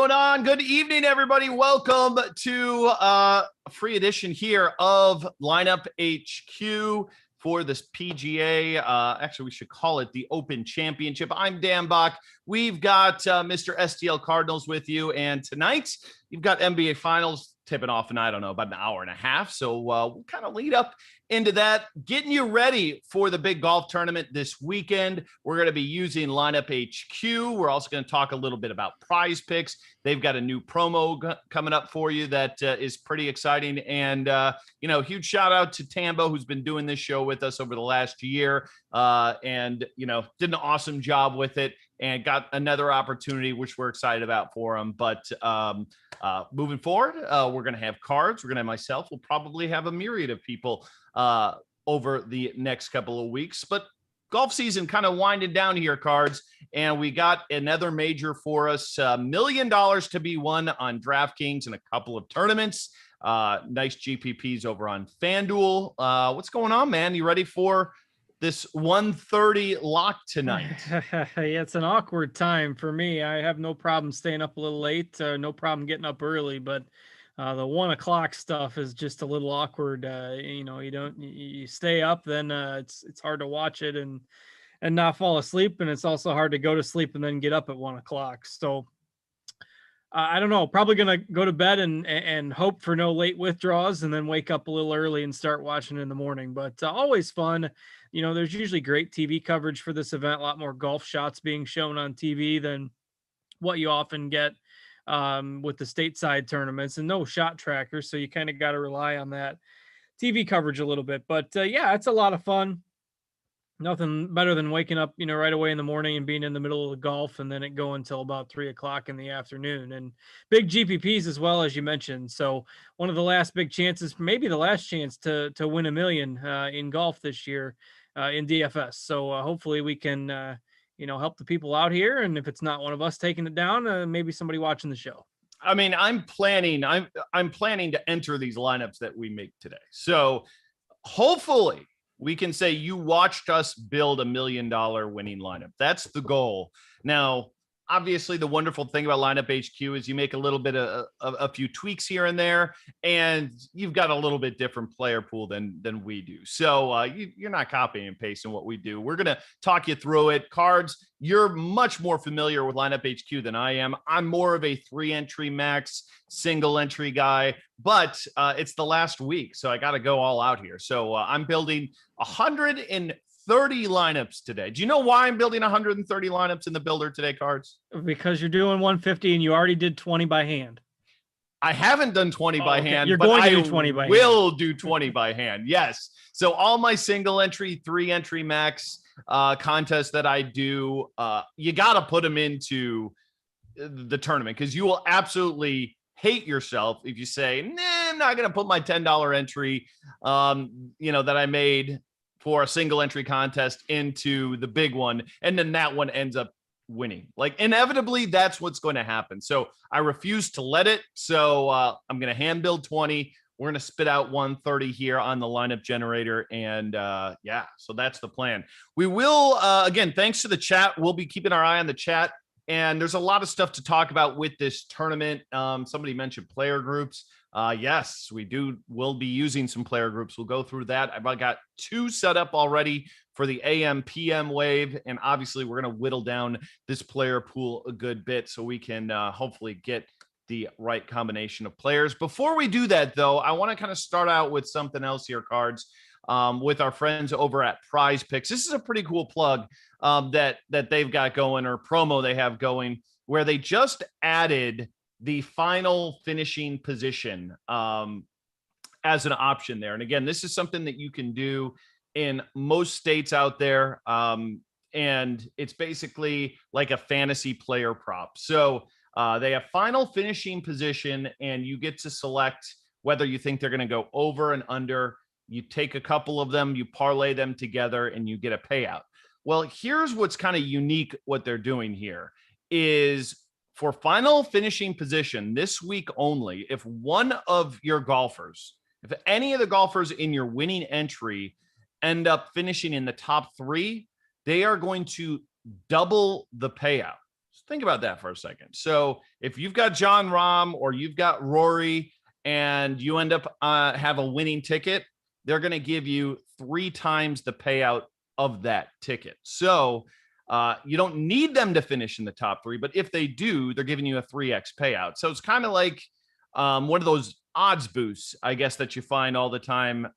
going on? Good evening, everybody. Welcome to a free edition here of Lineup HQ for this PGA. Actually, we should call it the Open Championship. I'm Dan Bach. We've got Mr. STL Cardinals with you. And tonight, you've got NBA Finals tipping off in, I don't know, about an hour and a half. So we'll kind of lead up into that, getting you ready for the big golf tournament this weekend. We're going to be using Lineup HQ. We're also going to talk a little bit about PrizePicks. They've got a new promo coming up for you that is pretty exciting. And, huge shout out to Tambo, who's been doing this show with us over the last year and did an awesome job with it and got another opportunity, which we're excited about for him. But moving forward, we're going to have cards. We're going to have myself. We'll probably have a myriad of people over the next couple of weeks. But golf season kind of winding down here, cards. And we got another major for us, $1 million to be won on DraftKings in a couple of tournaments. Nice GPPs over on FanDuel. What's going on, man? You ready for this 1:30 lock tonight? Yeah, it's an awkward time for me. I have no problem staying up a little late, no problem getting up early, but the 1 o'clock stuff is just a little awkward. You stay up, then it's hard to watch it and not fall asleep, and it's also hard to go to sleep and then get up at 1 o'clock. So I don't know, probably gonna go to bed and hope for no late withdrawals, and then wake up a little early and start watching in the morning. But always fun. There's usually great TV coverage for this event, a lot more golf shots being shown on TV than what you often get with the stateside tournaments, and no shot trackers. So you kind of got to rely on that TV coverage a little bit. But it's a lot of fun. Nothing better than waking up, right away in the morning and being in the middle of the golf, and then it going until about 3 o'clock in the afternoon, and big GPPs as well, as you mentioned. So one of the last big chances, maybe the last chance to win $1 million in golf this year in DFS. So hopefully we can, help the people out here. And if it's not one of us taking it down, maybe somebody watching the show. I mean, I'm planning to enter these lineups that we make today. So hopefully we can say you watched us build $1 million winning lineup. That's the goal. Now, obviously, the wonderful thing about Lineup HQ is you make a little bit of a few tweaks here and there, and you've got a little bit different player pool than we do. So you're not copying and pasting what we do. We're going to talk you through it. Cards, you're much more familiar with Lineup HQ than I am. I'm more of a 3-entry max, single entry guy, but it's the last week, so I got to go all out here. So I'm building 130 lineups today. Do you know why I'm building 130 lineups in the builder today, cards? Because you're doing 150 and you already did 20 by hand. I haven't done 20 by hand. You're going to do 20 by hand. Will do 20 by hand. Yes. So all my single entry, 3-entry max contests that I do, you got to put them into the tournament, because you will absolutely hate yourself if you say, nah, I'm not going to put my $10 entry, that I made for a single entry contest into the big one, and then that one ends up winning. Like, inevitably, that's what's going to happen. So I refuse to let it. So I'm going to hand build 20. We're going to spit out 130 here on the lineup generator. And so that's the plan. We will, again, thanks to the chat. We'll be keeping our eye on the chat. And there's a lot of stuff to talk about with this tournament. Somebody mentioned player groups. Yes, we'll be using some player groups. We'll go through that. I've got 2 set up already for the AM PM wave. And obviously we're going to whittle down this player pool a good bit so we can hopefully get the right combination of players. Before we do that, though, I want to kind of start out with something else here, cards, with our friends over at PrizePicks. This is a pretty cool plug that they've got going, or promo they have going, where they just added the final finishing position as an option there. And again, this is something that you can do in most states out there. And it's basically like a fantasy player prop. So they have final finishing position, and you get to select whether you think they're going to go over and under. You take a couple of them, you parlay them together, and you get a payout. Well, here's what's kind of unique. What they're doing here is, for final finishing position this week only, if one of your golfers, if any of the golfers in your winning entry end up finishing in the top 3, they are going to double the payout. Think about that for a second. So if you've got John Rahm or you've got Rory and you end up have a winning ticket, they're going to give you 3 times the payout of that ticket. So you don't need them to finish in the top 3, but if they do, they're giving you a 3x payout. So it's kind of like one of those odds boosts, I guess, that you find all the time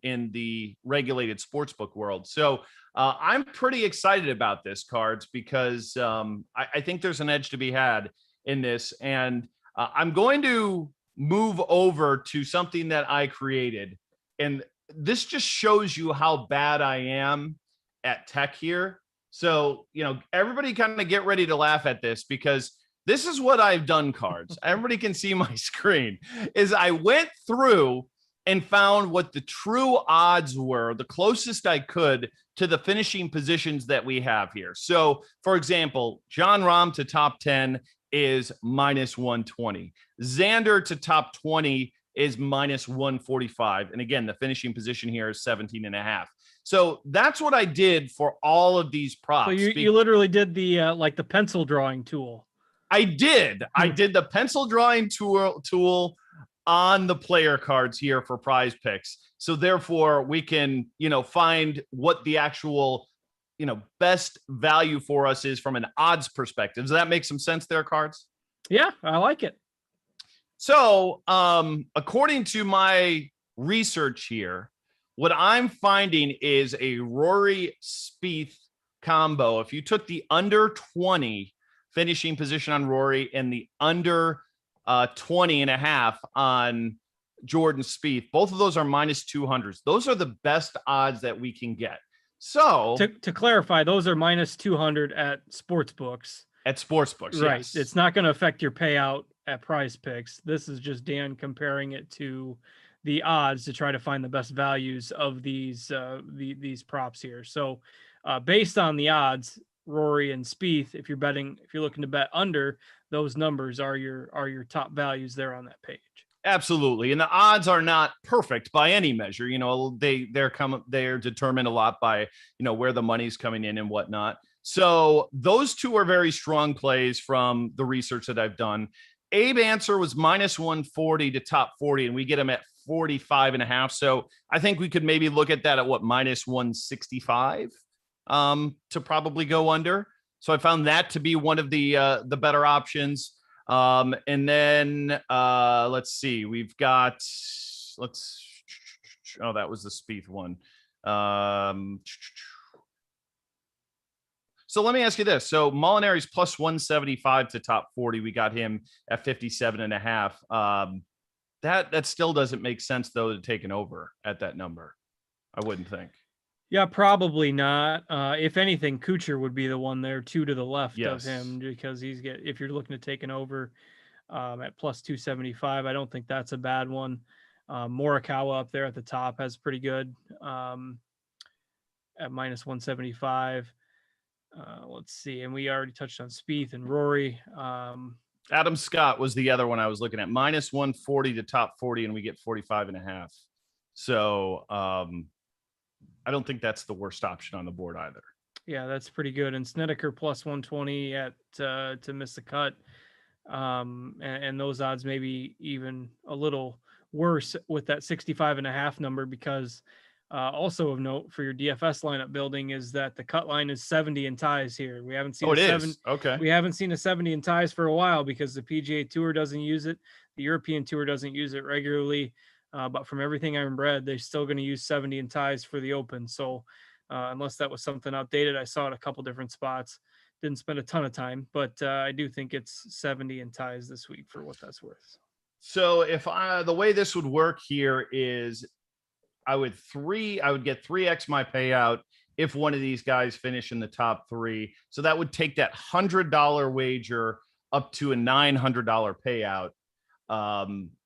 in the regulated sportsbook world. So I'm pretty excited about this, Cards, because I think there's an edge to be had in this. And I'm going to move over to something that I created. And this just shows you how bad I am at tech here. So, everybody kind of get ready to laugh at this, because this is what I've done, Cards. Everybody can see my screen. Is I went through and found what the true odds were, the closest I could to the finishing positions that we have here. So, for example, John Rahm to top 10 is minus 120. Xander to top 20 is minus 145. And again, the finishing position here is 17.5. So that's what I did for all of these props. So you literally did the like the pencil drawing tool. I did the pencil drawing tool on the player cards here for PrizePicks. So therefore we can, find what the actual, best value for us is from an odds perspective. Does that make some sense there, Cards? Yeah, I like it. So according to my research here, what I'm finding is a Rory Spieth combo. If you took the under 20 finishing position on Rory and the under 20.5 on Jordan Spieth, both of those are minus 200s. Those are the best odds that we can get. So to clarify, those are minus 200 at sports books. At sports books, right? Yes. It's not going to affect your payout at PrizePicks. This is just Dan comparing it to the odds to try to find the best values of these props here. So based on the odds, Rory and Spieth, if you're looking to bet under, those numbers are your top values there on that page. Absolutely. And the odds are not perfect by any measure. They're determined a lot by, where the money's coming in and whatnot. So those two are very strong plays from the research that I've done. Abe Answer was minus 140 to top 40, and we get him at 45.5. So I think we could maybe look at that at minus 165 to probably go under. So I found that to be one of the better options. And then let's see, we've got, that was the Spieth one. So let me ask you this. So Molinari's plus 175 to top 40. We got him at 57.5. That still doesn't make sense, though, to take an over at that number. I wouldn't think. Yeah, probably not. If anything, Kuchar would be the one there, 2 to the left of him, because if you're looking to take an over at plus 275, I don't think that's a bad one. Morikawa up there at the top has pretty good at minus 175. Let's see. And we already touched on Spieth and Rory. Adam Scott was the other one I was looking at, minus 140 to top 40, and we get 45.5. So I don't think that's the worst option on the board either. Yeah, that's pretty good. And Snedeker plus 120 at to miss the cut. And those odds maybe even a little worse with that 65.5 number, because also of note for your DFS lineup building is that the cut line is 70 in ties here. We haven't seen We haven't seen a 70 in ties for a while because the PGA Tour doesn't use it. The European Tour doesn't use it regularly. But from everything I've read, they're still going to use 70 in ties for the Open. So unless that was something outdated, I saw it a couple different spots. Didn't spend a ton of time, but I do think it's 70 in ties this week for what that's worth. So if the way this would work here is I would get 3x my payout if one of these guys finish in the top 3. So that would take that $100 wager up to a $900 payout.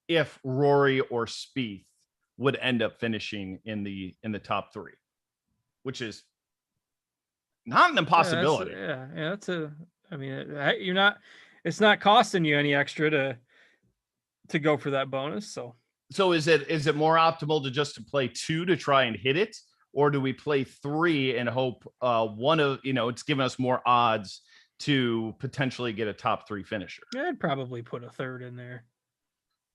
If Rory or Spieth would end up finishing in the top 3, which is not an impossibility. It's not costing you any extra to go for that bonus. So is it more optimal to play 2 to try and hit it, or do we play 3 and hope it's giving us more odds to potentially get a top 3 finisher. I'd probably put a third in there.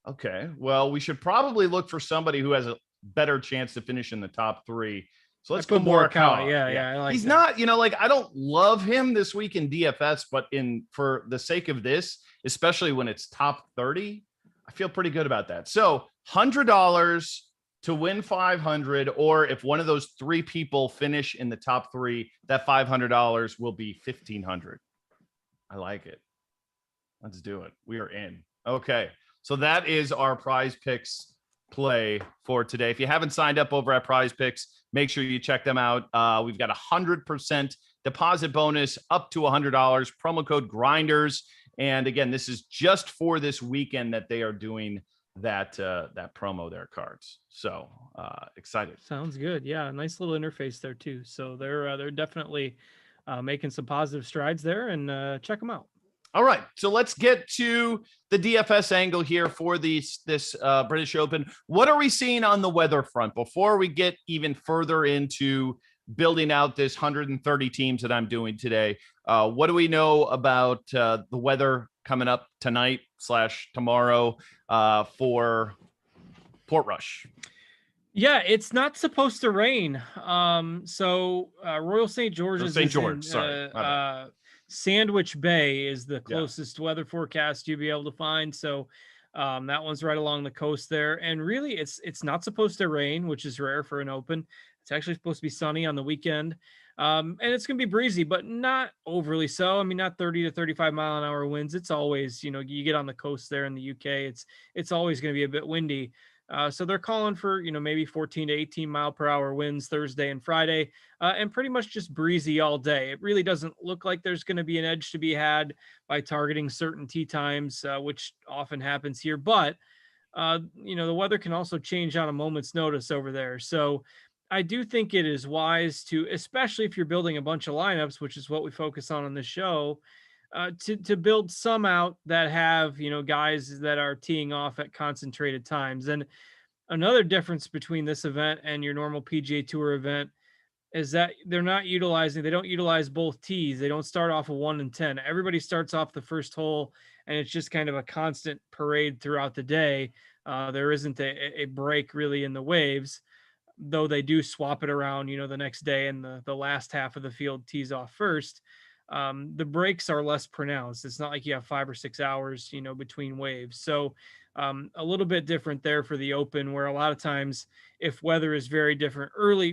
Okay. Well, we should probably look for somebody who has a better chance to finish in the top 3. So let's go Morikawa. Yeah, I like He's that. not, like I don't love him this week in DFS, but for the sake of this, especially when it's top 30, I feel pretty good about that. So $100 to win 500, or if one of those 3 people finish in the top 3, that $500 will be 1,500. I like it. Let's do it. We are in. Okay. So that is our PrizePicks play for today. If you haven't signed up over at PrizePicks, make sure you check them out. We've got 100% deposit bonus up to $100, promo code grinders. And again, this is just for this weekend that they are doing that promo there, cards. So excited. Sounds good. Yeah, nice little interface there too. So they're definitely making some positive strides there, and check them out. All right, so let's get to the DFS angle here for this British Open. What are we seeing on the weather front before we get even further into building out this 130 teams that I'm doing today? What do we know about the weather coming up tonight / tomorrow for Portrush? Yeah, it's not supposed to rain. So Royal St. George's, St. George, sorry. Sandwich Bay is the closest weather forecast you'll be able to find. So that one's right along the coast there. And really, it's not supposed to rain, which is rare for an Open. It's actually supposed to be sunny on the weekend. And it's going to be breezy, but not overly so. I mean, not 30 to 35 mile an hour winds. It's always, you get on the coast there in the UK, it's always going to be a bit windy. So they're calling for, maybe 14 to 18 mile per hour winds Thursday and Friday, and pretty much just breezy all day. It really doesn't look like there's going to be an edge to be had by targeting certain tee times, which often happens here. But, the weather can also change on a moment's notice over there. So I do think it is wise to, especially if you're building a bunch of lineups, which is what we focus on this show, to build some out that have, guys that are teeing off at concentrated times. And another difference between this event and your normal PGA Tour event is that they don't utilize both tees. They don't start off a 1 and 10. Everybody starts off the first hole, and it's just kind of a constant parade throughout the day. There isn't a break really in the waves, though they do swap it around, the next day, and the last half of the field tees off first. The breaks are less pronounced. It's not like you have 5 or 6 hours, between waves. So a little bit different there for the Open, where a lot of times if weather is very different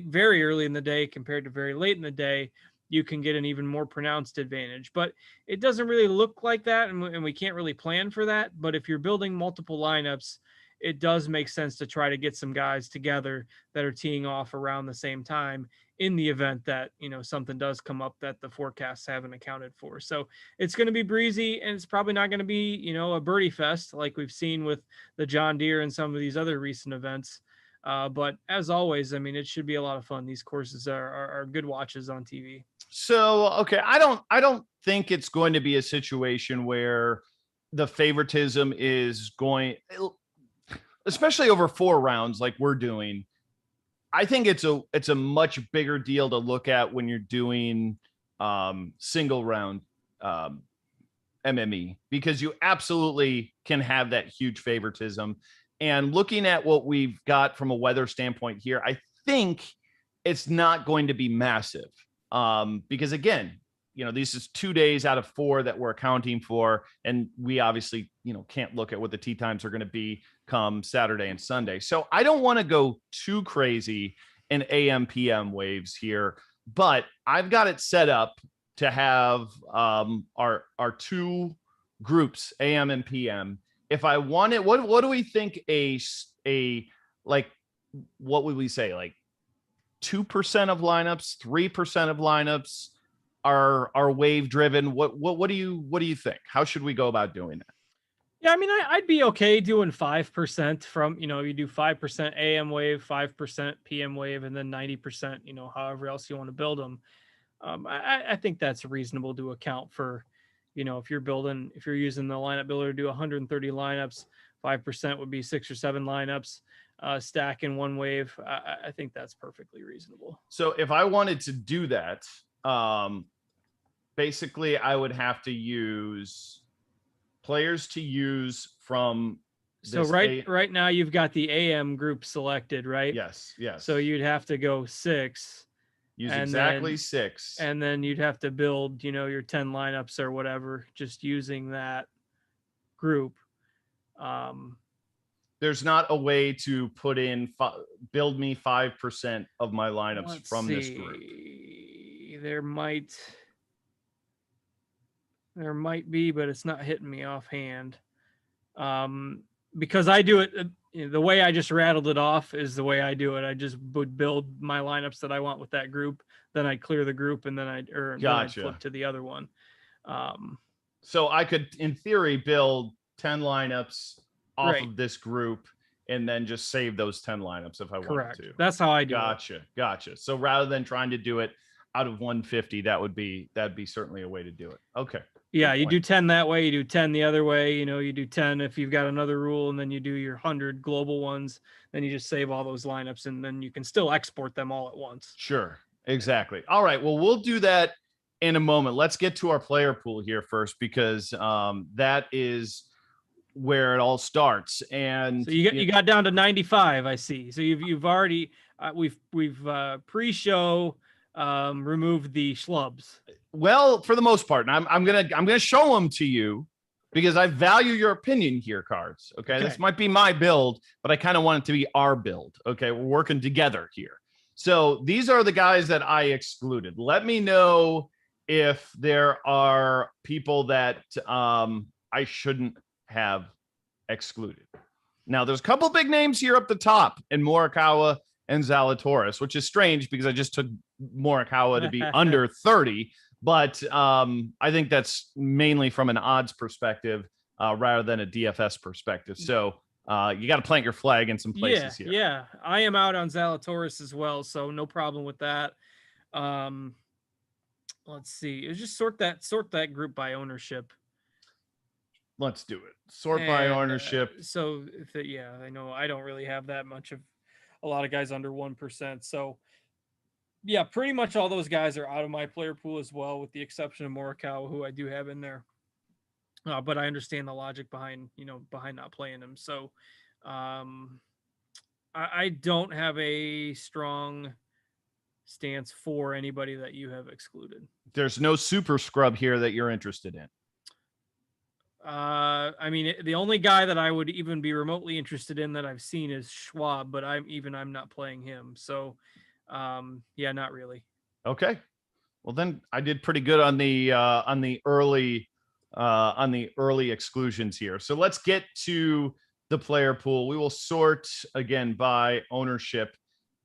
very early in the day compared to very late in the day, you can get an even more pronounced advantage. But it doesn't really look like that, and we can't really plan for that. But if you're building multiple lineups, it does make sense to try to get some guys together that are teeing off around the same time in the event that, something does come up that the forecasts haven't accounted for. So it's going to be breezy, and it's probably not going to be, a birdie fest like we've seen with the John Deere and some of these other recent events. But as always, I mean, it should be a lot of fun. These courses are good watches on TV. So, okay, I don't think it's going to be a situation where the favoritism is going, especially over 4 rounds like we're doing. I think it's a much bigger deal to look at when you're doing single round MME, because you absolutely can have that huge favoritism. And looking at what we've got from a weather standpoint here, I think it's not going to be massive, because again, this is 2 days out of 4 that we're accounting for. And we obviously, can't look at what the tee times are going to be come Saturday and Sunday. So I don't want to go too crazy in AM PM waves here, but I've got it set up to have our 2 groups, AM and PM. If I want it, what do we think a like, what would we say? Like 2% of lineups, 3% of lineups are wave driven. What do you think? How should we go about doing that? Yeah, I mean, I'd be okay doing 5% from, you do 5% AM wave, 5% PM wave, and then 90%, however else you want to build them. I think that's reasonable to account for, if you're using the lineup builder to do 130 lineups, 5% would be 6 or 7 lineups, stack in one wave. I think that's perfectly reasonable. So if I wanted to do that, basically I would have to use players to use from So this right now you've got the AM group selected, right? Yes. So you'd have to go 6. Use and exactly then, 6. And then you'd have to build, your 10 lineups or whatever, just using that group. There's not a way to put in build me 5% of my lineups from this group. There might be, but it's not hitting me offhand. Because I do it the way I just rattled it off is the way I do it. I just would build my lineups that I want with that group, then I'd clear the group, and then I'd flip to the other one. So I could, in theory, build 10 lineups off of this group and then just save those 10 lineups if I wanted to. That's how I do it. Gotcha. So rather than trying to do it out of 150, that'd be certainly a way to do it. Okay. Yeah, you do 10 that way, you do 10 the other way, you do 10 if you've got another rule, and then you do your 100 global ones, then you just save all those lineups, and then you can still export them all at once. Sure, exactly. All right, well, we'll do that in a moment. Let's get to our player pool here first, because that is where it all starts. And so you got down to 95, I see. So you've already we've pre-show removed the schlubs. Well, for the most part, and I'm gonna show them to you because I value your opinion here, Cards. Okay, this might be my build, but I kind of want it to be our build. Okay, we're working together here. So these are the guys that I excluded. Let me know if there are people that I shouldn't have excluded. Now, there's a couple big names here up the top in Morikawa and Zalatoris, which is strange because I just took Morikawa to be under 30. But I think that's mainly from an odds perspective rather than a DFS perspective. So you got to plant your flag in some places here. Yeah, I am out on Zalatoris as well, so no problem with that. Let's see. Just sort that group by ownership. Let's do it. Sort by ownership. So I know I don't really have that much of a lot of guys under 1%. So yeah, pretty much all those guys are out of my player pool as well, with the exception of Morikawa, who I do have in there. But I understand the logic behind not playing him. So I don't have a strong stance for anybody that you have excluded. There's no super scrub here that you're interested in. I mean, the only guy that I would even be remotely interested in that I've seen is Schwab, but I'm not playing him. So yeah, not really. Okay. Well, then I did pretty good on the early exclusions here. So let's get to the player pool. We will sort again by ownership.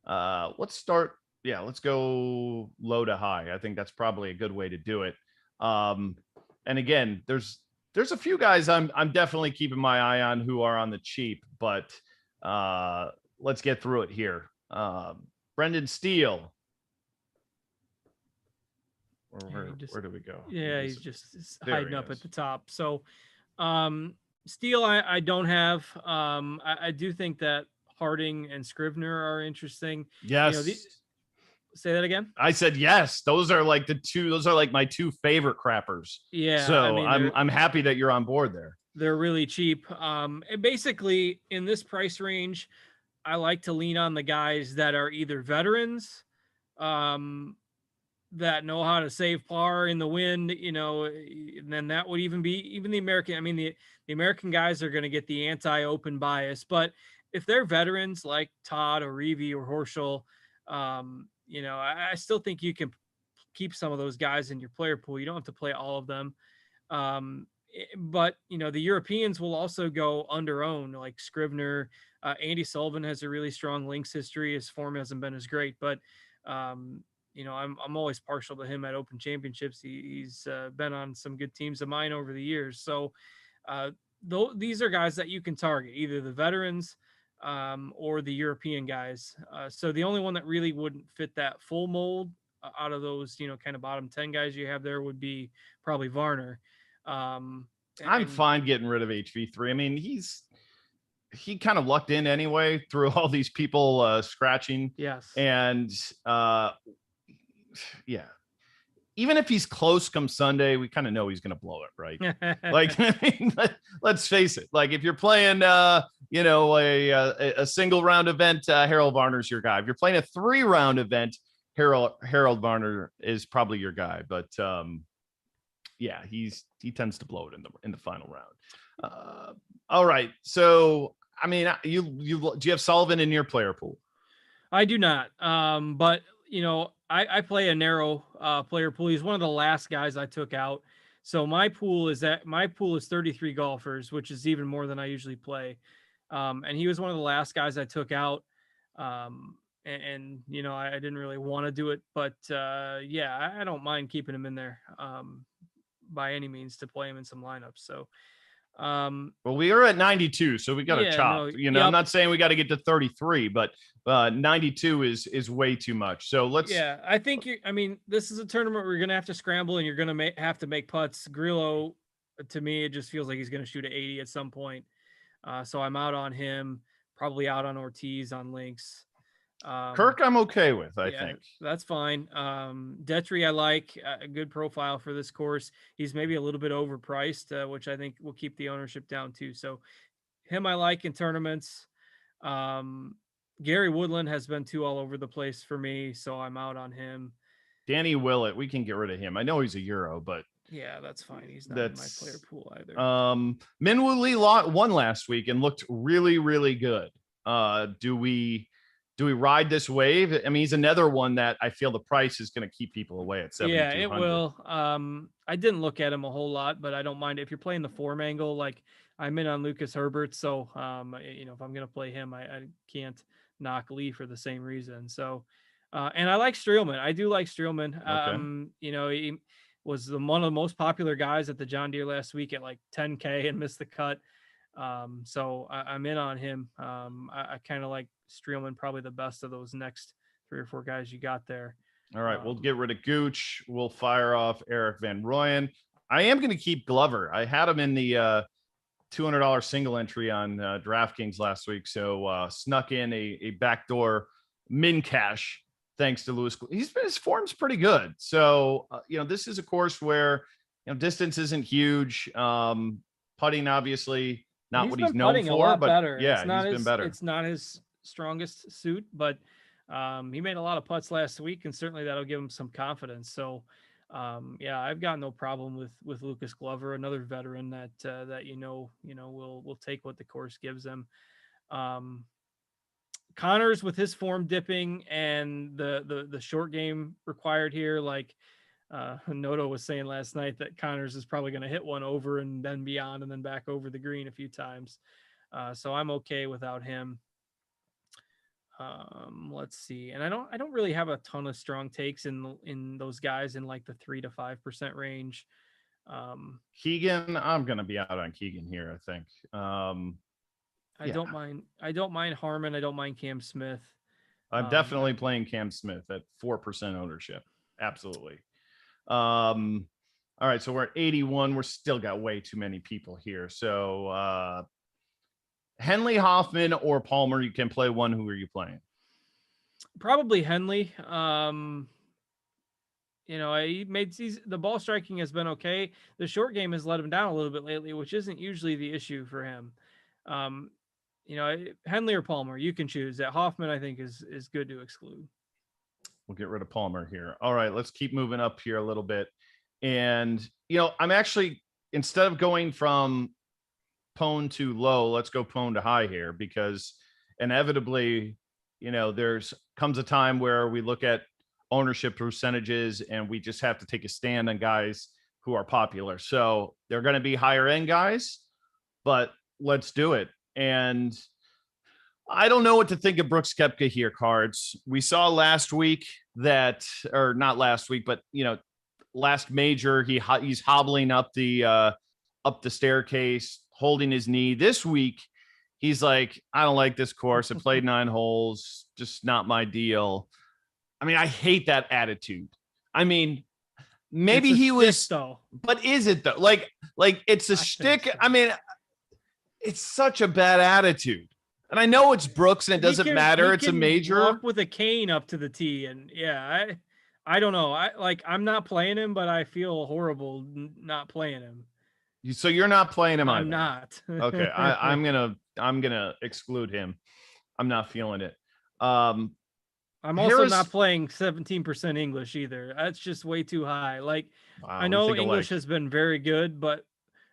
Let's start. Yeah, let's go low to high. I think that's probably a good way to do it. And again, there's a few guys I'm definitely keeping my eye on who are on the cheap, but let's get through it here. Brendan Steele. Where do we go? Yeah, he's just hiding up at the top. So Steele, I don't have. I do think that Harding and Scrivener are interesting. Yes. Say that again. I said yes. Those are like my two favorite crappers. Yeah. So I'm happy that you're on board there. They're really cheap. And basically in this price range, I like to lean on the guys that are either veterans, that know how to save par in the wind, and then that would even be the American. I mean, the American guys are going to get the anti-open bias, but if they're veterans like Todd or Reeve or Horschel, I still think you can keep some of those guys in your player pool. You don't have to play all of them. But the Europeans will also go under own, like Scrivener. Andy Sullivan has a really strong links history. His form hasn't been as great, but I'm always partial to him at Open Championships. He's been on some good teams of mine over the years. So these are guys that you can target, either the veterans or the European guys. So the only one that really wouldn't fit that full mold out of those, kind of bottom 10 guys you have there would be probably Varner. I'm fine getting rid of HV3. I mean, he kind of lucked in anyway through all these people scratching. Yes. And yeah, even if he's close come Sunday, we kind of know he's going to blow it, right? Like, I mean, let's face it. Like, if you're playing, you know, a single round event, Harold Varner's your guy. If you're playing a 3-round event, Harold Varner is probably your guy. But yeah, he tends to blow it in the final round. All right, so I mean, do you have Sullivan in your player pool? I do not. But you know, I play a narrow player pool. He's one of the last guys I took out. So my pool is 33 golfers, which is even more than I usually play. And he was one of the last guys I took out. And you know, I didn't really want to do it, but yeah, I don't mind keeping him in there by any means to play him in some lineups. So well, we are at 92, so we got to chop. no, you know, I'm not saying we got to get to 33, but 92 is way too much. So let's. Yeah, I think I mean, this is a tournament where you're gonna have to scramble and you're gonna have to make putts. Grillo, to me, it just feels like he's gonna shoot at 80 at some point. So I'm out on him. Probably out on Ortiz on links. Kirk, I'm okay with. I think that's fine. Detry, I like a good profile for this course. He's maybe a little bit overpriced, which I think will keep the ownership down too. So him, I like in tournaments. Gary Woodland has been too all over the place for me, so I'm out on him. Danny Willett, we can get rid of him. I know he's a Euro, but yeah, that's fine. He's not in my player pool either. Minwoo Lee won last week and looked really, really good. Do we ride this wave? I mean, he's another one that I feel the price is going to keep people away at 7,200. Yeah, it will. I didn't look at him a whole lot, but I don't mind if you're playing the form angle. Like, I'm in on Lucas Herbert, so you know, if I'm going to play him, I can't knock Lee for the same reason. So, and I like Streelman. I do like Streelman. Okay. You know, he was one of the most popular guys at the John Deere last week at like 10K and missed the cut. So I'm in on him. I kind of like Streelman, probably the best of those next 3 or 4 guys you got there. All right, we'll get rid of Gooch. We'll fire off Eric Van Rooyen. I am going to keep Glover. I had him in the $200 single entry on DraftKings last week, so snuck in a backdoor min cash thanks to Lewis. His form's pretty good. So you know, this is a course where, you know, distance isn't huge. Putting obviously not what he's known for, but better. Yeah, he's been better. It's not his strongest suit, but he made a lot of putts last week, and certainly that'll give him some confidence. So yeah, I've got no problem with Lucas Glover, another veteran that you know will take what the course gives him. Connors, with his form dipping and the short game required here, like Noto was saying last night, that Connors is probably going to hit one over and then beyond and then back over the green a few times. So I'm okay without him. Let's see. And I don't really have a ton of strong takes in those guys in like the 3 to 5% range. Keegan, I'm going to be out on Keegan here, I think. I don't mind Harmon. I don't mind Cam Smith. I'm definitely playing Cam Smith at 4% ownership. Absolutely. All right, so we're at 81. We're still got way too many people here. So Henley, Hoffman, or Palmer, you can play one. Who are you playing? Probably Henley. You know, the ball striking has been okay. The short game has let him down a little bit lately, which isn't usually the issue for him. You know, Henley or Palmer, you can choose. That Hoffman, I think, is good to exclude. We'll get rid of Palmer here. All right, let's keep moving up here a little bit. And, you know, I'm actually, instead of going from pone to low, let's go pone to high here, because inevitably, you know, comes a time where we look at ownership percentages and we just have to take a stand on guys who are popular. So they're going to be higher end guys, but let's do it. And I don't know what to think of Brooks Koepka here, Cards. We saw last week that, or not last week, but, you know, last major, he's hobbling up the staircase, holding his knee. This week, he's like, I don't like this course. I played 9 holes, just not my deal. I mean, I hate that attitude. I mean, maybe he was, though. But is it though? Like it's a shtick. So. I mean, it's such a bad attitude. And I know it's Brooks and it doesn't matter. It's a major. Walk with a cane up to the tee. And yeah, I don't know. I'm not playing him, but I feel horrible not playing him. So you're not playing him I'm either. not. Okay, I'm gonna exclude him. I'm not feeling it. Um, I'm also not Harris. playing 17% English either. That's just way too high. Like, I Wow, we know think English alike. has been very good, but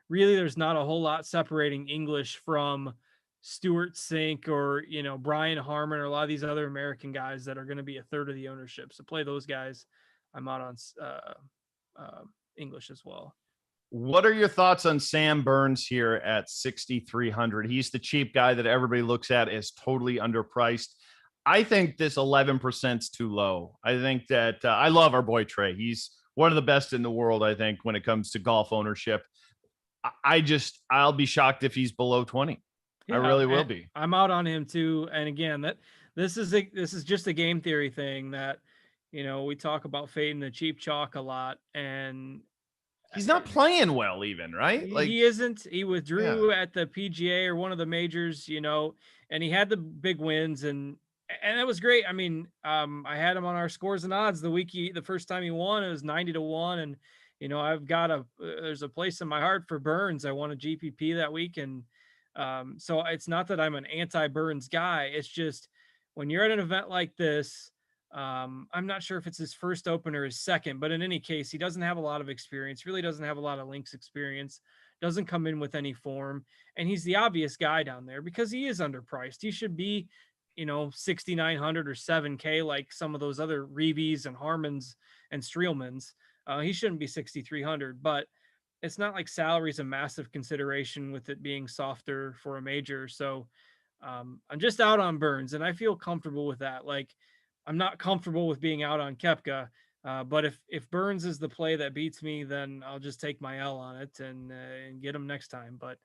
really there's not a whole lot separating English from Stuart Sink or, Brian Harmon or a lot of these other American guys that are going to be a third of the ownership. So play those guys. I'm out on English as well. What are your thoughts on Sam Burns here at 6,300? He's the cheap guy that everybody looks at as totally underpriced. I think this 11% is too low. I think that I love our boy Trey. He's one of the best in the world, I think, when it comes to golf ownership. I'll be shocked if he's below 20. Yeah, I really will be. I'm out on him too. And again, this is just a game theory thing that, we talk about fading the cheap chalk a lot, and He's not playing well even, right? Like, he isn't. He withdrew yeah. at the PGA or one of the majors, and he had the big wins, and it was great. I mean, I had him on our scores and odds the first time he won. It was 90-1, and I've got there's a place in my heart for Burns. I won a GPP that week, and so it's not that I'm an anti-Burns guy. It's just when you're at an event like this. I'm not sure if it's his first open or his second, but in any case, he doesn't have a lot of experience, really doesn't have a lot of links experience, doesn't come in with any form. And he's the obvious guy down there because he is underpriced. He should be, 6,900 or 7K, like some of those other Reeves and Harmons and Streelmans. He shouldn't be 6,300, but it's not like salary's a massive consideration with it being softer for a major. So I'm just out on Burns, and I feel comfortable with that. Like, I'm not comfortable with being out on Koepka, but if Burns is the play that beats me, then I'll just take my L on it and get him next time. But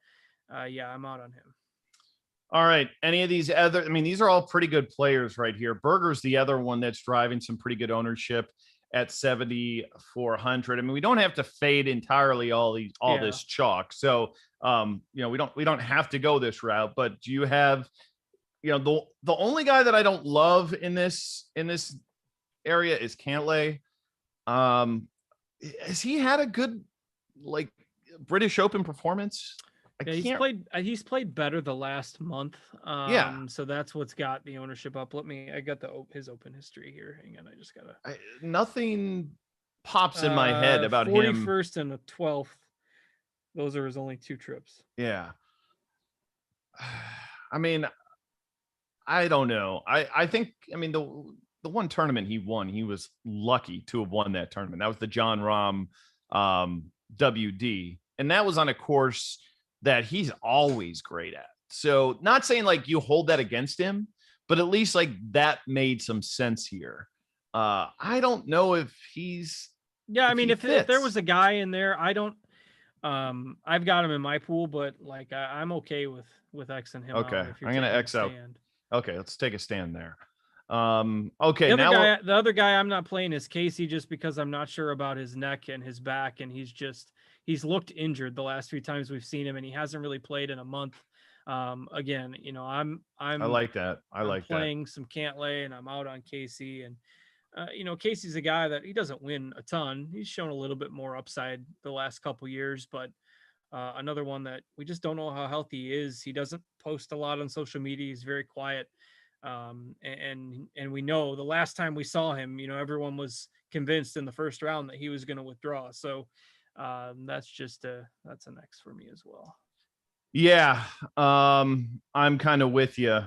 yeah, I'm out on him. All right. Any of these other, I mean, these are all pretty good players right here. Berger's the other one that's driving some pretty good ownership at 7,400. I mean, we don't have to fade entirely all this chalk. So, we don't have to go this route, but do you have, the only guy that I don't love in this area is Cantlay. Has he had a good British Open performance? He's played better the last month. So that's what's got the ownership up. I got his open history here. Hang on, I just gotta. Nothing pops in my head about 41st him. 41st and the 12th. Those are his only 2 trips. Yeah. I mean, I don't know. I think, the one tournament he won, he was lucky to have won that tournament. That was the John Rahm WD. And that was on a course that he's always great at. So not saying you hold that against him, but at least that made some sense here. I don't know if he's. Yeah, I mean, if there was a guy in there, I don't. I've got him in my pool, but I'm okay with Xing him. Okay, out if you're I'm gonna X out. Okay, let's take a stand there. Okay, the other guy I'm not playing is Casey, just because I'm not sure about his neck and his back, and he's looked injured the last 3 times we've seen him, and he hasn't really played in a month. Again, I like that. I'm playing some Cantlay, and I'm out on Casey, and Casey's a guy that he doesn't win a ton. He's shown a little bit more upside the last couple years, but another one that we just don't know how healthy he is. He doesn't post a lot on social media. He's very quiet. And we know the last time we saw him, everyone was convinced in the first round that he was going to withdraw. So that's an X for me as well. Yeah, I'm kind of with you.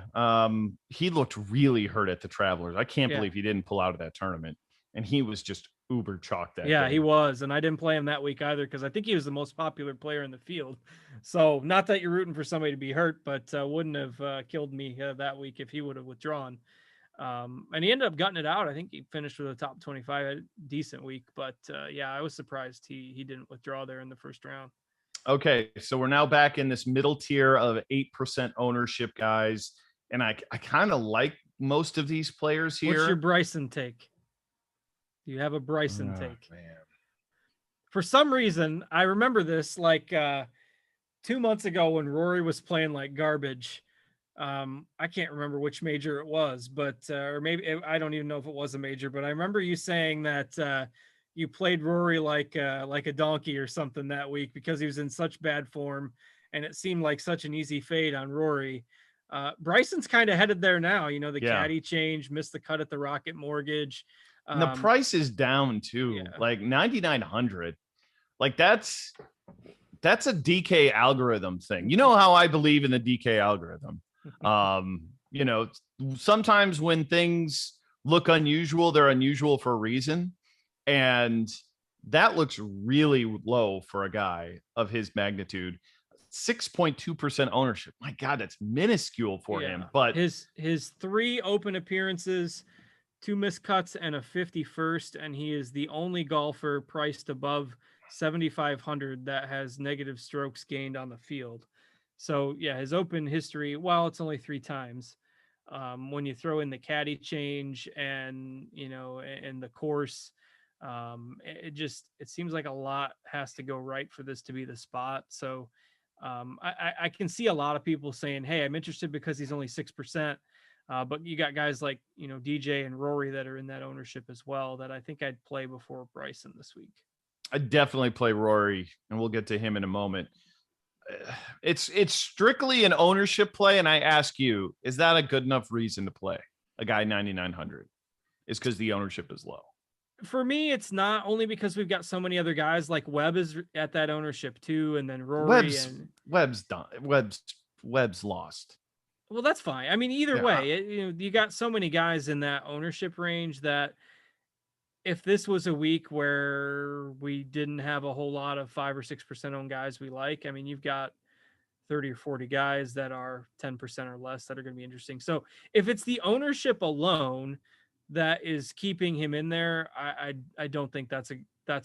He looked really hurt at the Travelers. I can't believe he didn't pull out of that tournament, and he was just uber chalk that day. He was, and I didn't play him that week either because I think he was the most popular player in the field. So not that you're rooting for somebody to be hurt, but wouldn't have killed me that week if he would have withdrawn. And he ended up gutting it out. I think he finished with a top 25, a decent week, but I was surprised he didn't withdraw there in the first round. Okay, so we're now back in this middle tier of 8% ownership guys, and I kind of like most of these players here. What's your Bryson take? Do you have a Bryson take? Man. For some reason, I remember this 2 months ago when Rory was playing like garbage. I can't remember which major it was, but or maybe I don't even know if it was a major, but I remember you saying that you played Rory like a donkey or something that week because he was in such bad form, and it seemed like such an easy fade on Rory. Bryson's kind of headed there now. You know, the Yeah. caddy change, missed the cut at the Rocket Mortgage. And the price is down too, yeah. like 9,900. Like that's a DK algorithm thing. You know how I believe in the DK algorithm. You know, sometimes when things look unusual, they're unusual for a reason. And that looks really low for a guy of his magnitude. 6.2% ownership. My God, that's minuscule for him. But his 3 open appearances, 2 missed cuts, and a 51st, and he is the only golfer priced above 7,500 that has negative strokes gained on the field. So yeah, his open history, while it's only 3 times, when you throw in the caddy change and and the course, it seems like a lot has to go right for this to be the spot. So I can see a lot of people saying, "Hey, I'm interested because he's only 6%." But you got guys like DJ and Rory that are in that ownership as well that I think I'd play before Bryson this week. I definitely play Rory, and we'll get to him in a moment. It's strictly an ownership play, and I ask you, is that a good enough reason to play a guy 9,900? Is because the ownership is low. For me, it's not, only because we've got so many other guys. Like Webb is at that ownership too, and then Rory Webb's done. Webb's lost. Well, that's fine. I mean, either way, you got so many guys in that ownership range that if this was a week where we didn't have a whole lot of 5 or 6% owned guys we like, I mean, you've got 30 or 40 guys that are 10% or less that are going to be interesting. So if it's the ownership alone that is keeping him in there, I don't think that's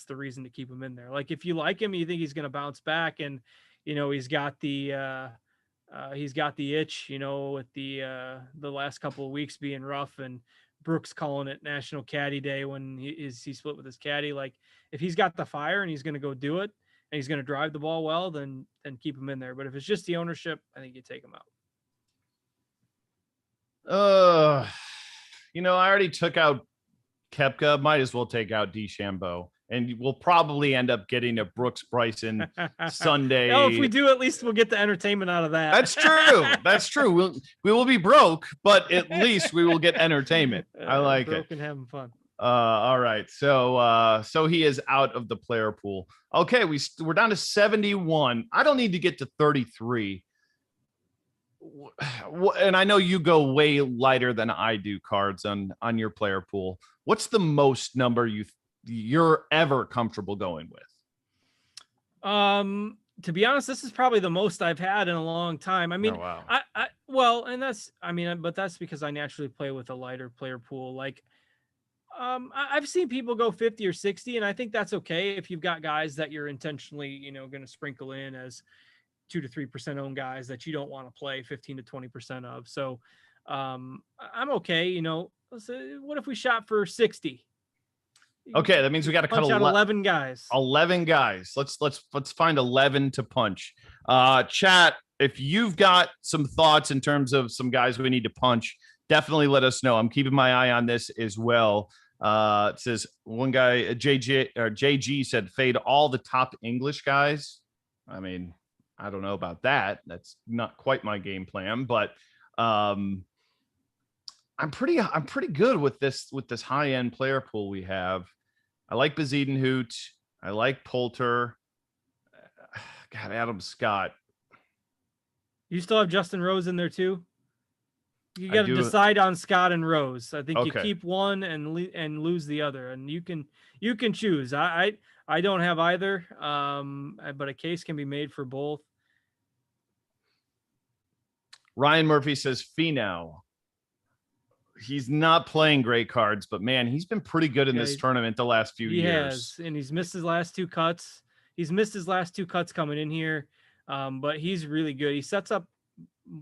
the reason to keep him in there. Like if you like him, you think he's going to bounce back, and he's got the itch, with the last couple of weeks being rough, and Brooks calling it National Caddy Day when he split with his caddy. Like if he's got the fire and he's going to go do it and he's going to drive the ball well, then keep him in there. But if it's just the ownership, I think you take him out. I already took out Koepka. Might as well take out DeChambeau. And we'll probably end up getting a Brooks Bryson Sunday. Oh, if we do, at least we'll get the entertainment out of that. That's true. That's true. We will be broke, but at least we will get entertainment. I like broke and having fun. All right. So he is out of the player pool. Okay, we're down to 71. I don't need to get to 33. And I know you go way lighter than I do cards on your player pool. What's the most number you're ever comfortable going with? To be honest, this is probably the most I've had in a long time. I mean, oh, wow. But that's because I naturally play with a lighter player pool. Like, I've seen people go 50 or 60, and I think that's okay if you've got guys that you're intentionally, going to sprinkle in as 2 to 3% owned guys that you don't want to play 15 to 20% of. So, I'm okay. What if we shot for 60? Okay, that means we got to cut out 11 guys. 11 guys. Let's find 11 to punch. Chat, if you've got some thoughts in terms of some guys we need to punch, definitely let us know. I'm keeping my eye on this as well. It says one guy, JG said fade all the top English guys. I mean, I don't know about that. That's not quite my game plan, but I'm pretty good with this high end player pool we have. I like Bezuidenhout. I like Poulter. God, Adam Scott. You still have Justin Rose in there too. You got to decide on Scott and Rose. I think you keep one and lose the other, and you can choose. I don't have either, but a case can be made for both. Ryan Murphy says Finau. He's not playing great cards, but man, he's been pretty good in this tournament the last few years. He has, and he's missed his last 2 cuts. He's missed his last 2 cuts coming in here, but he's really good. He sets up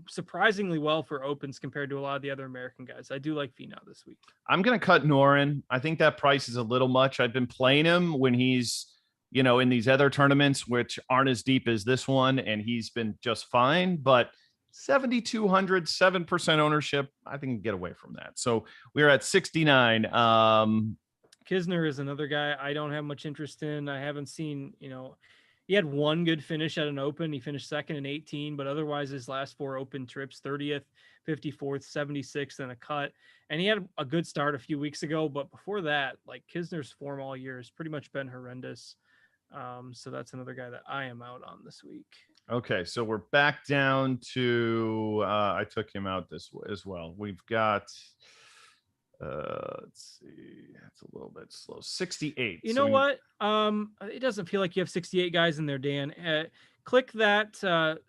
surprisingly well for opens compared to a lot of the other American guys. I do like Finau this week. I'm going to cut Noren. I think that price is a little much. I've been playing him when he's, in these other tournaments, which aren't as deep as this one, and he's been just fine, but 7,200, 7% ownership. I think get away from that. So we're at 69. Kisner is another guy I don't have much interest in. I haven't seen, he had one good finish at an open. He finished second in 18, but otherwise his last 4 open trips, 30th, 54th, 76th, and a cut. And he had a good start a few weeks ago, but before that, like Kisner's form all year has pretty much been horrendous. So that's another guy that I am out on this week. Okay, so we're back down to I took him out this as well. We've got let's see, it's a little bit slow. 68. You know what? It doesn't feel like you have 68 guys in there, Dan. Click that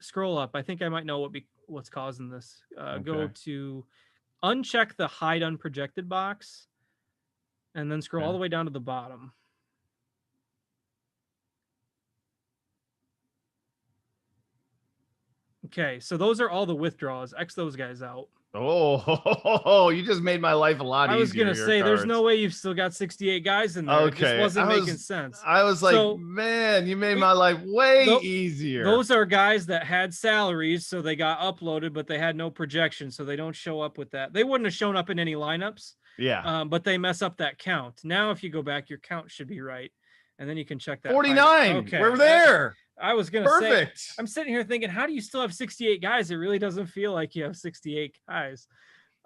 scroll up. I think I might know what's causing this. Go to uncheck the hide unprojected box and then scroll all the way down to the bottom. Okay, so those are all the withdrawals. X those guys out. Oh, you just made my life a lot easier. I was going to say, there's no way you've still got 68 guys in there. Okay. It just wasn't making sense. I was like, so, man, you made my life way easier. Those are guys that had salaries, so they got uploaded, but they had no projection, so they don't show up with that. They wouldn't have shown up in any lineups. Yeah. But they mess up that count. Now, if you go back, your count should be right. And then you can check that. 49. Okay. We're there. I was going to say, I'm sitting here thinking, how do you still have 68 guys? It really doesn't feel like you have 68 guys.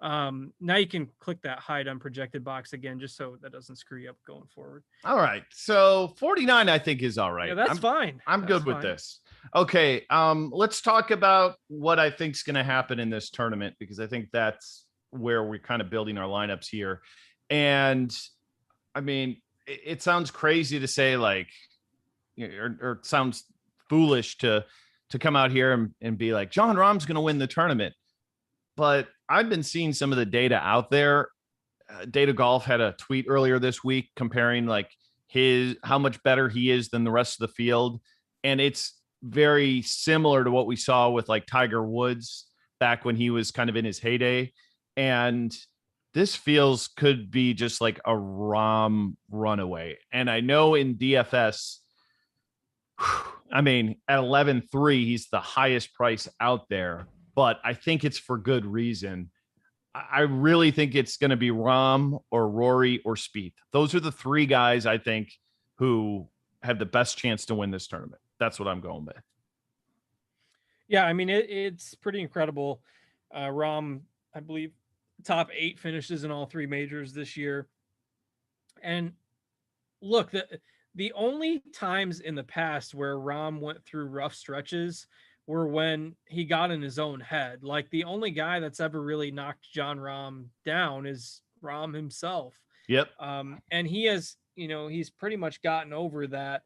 Now you can click that hide unprojected box again, just so that doesn't screw you up going forward. All right. So 49, I think is all right. Yeah, that's fine. I'm good with this. Okay. Let's talk about what I think is going to happen in this tournament, because I think that's where we're kind of building our lineups here. And I mean, it sounds crazy to say, like, or it sounds foolish to come out here and be like, Jon Rahm's going to win the tournament. But I've been seeing some of the data out there. Data Golf had a tweet earlier this week comparing like how much better he is than the rest of the field. And it's very similar to what we saw with like Tiger Woods back when he was kind of in his heyday. And this could be just like a Rahm runaway. And I know in DFS, I mean, at 11.3, he's the highest price out there, but I think it's for good reason. I really think it's going to be Rahm or Rory or Spieth. Those are the 3 guys I think who have the best chance to win this tournament. That's what I'm going with. Yeah, I mean, it's pretty incredible. Rahm, I believe, top 8 finishes in all 3 majors this year. And look, the only times in the past where Rahm went through rough stretches were when he got in his own head. Like, the only guy that's ever really knocked Jon Rahm down is Rahm himself. Yep. And he has, he's pretty much gotten over that,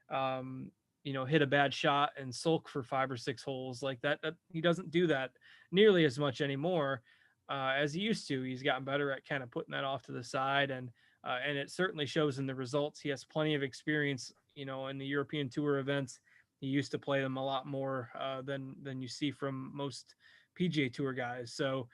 hit a bad shot and sulk for 5 or 6 holes like that. He doesn't do that nearly as much anymore as he used to. He's gotten better at kind of putting that off to the side, and it certainly shows in the results. He has plenty of experience, in the European Tour events. He used to play them a lot more than you see from most PGA Tour guys. So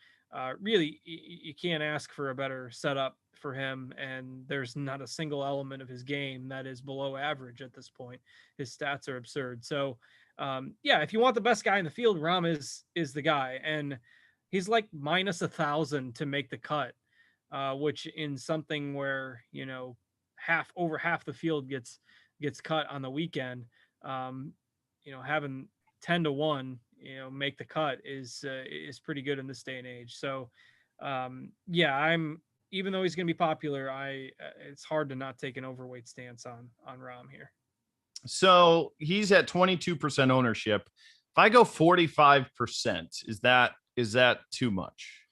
really, you can't ask for a better setup for him. And there's not a single element of his game that is below average at this point. His stats are absurd. So yeah, if you want the best guy in the field, Rahm is the guy. And he's like minus 1,000 to make the cut. Which in something where, over half the field gets cut on the weekend, having 10 to 1, make the cut is pretty good in this day and age. So, yeah, even though he's going to be popular, it's hard to not take an overweight stance on Rahm here. So he's at 22% ownership. If I go 45%, is that too much?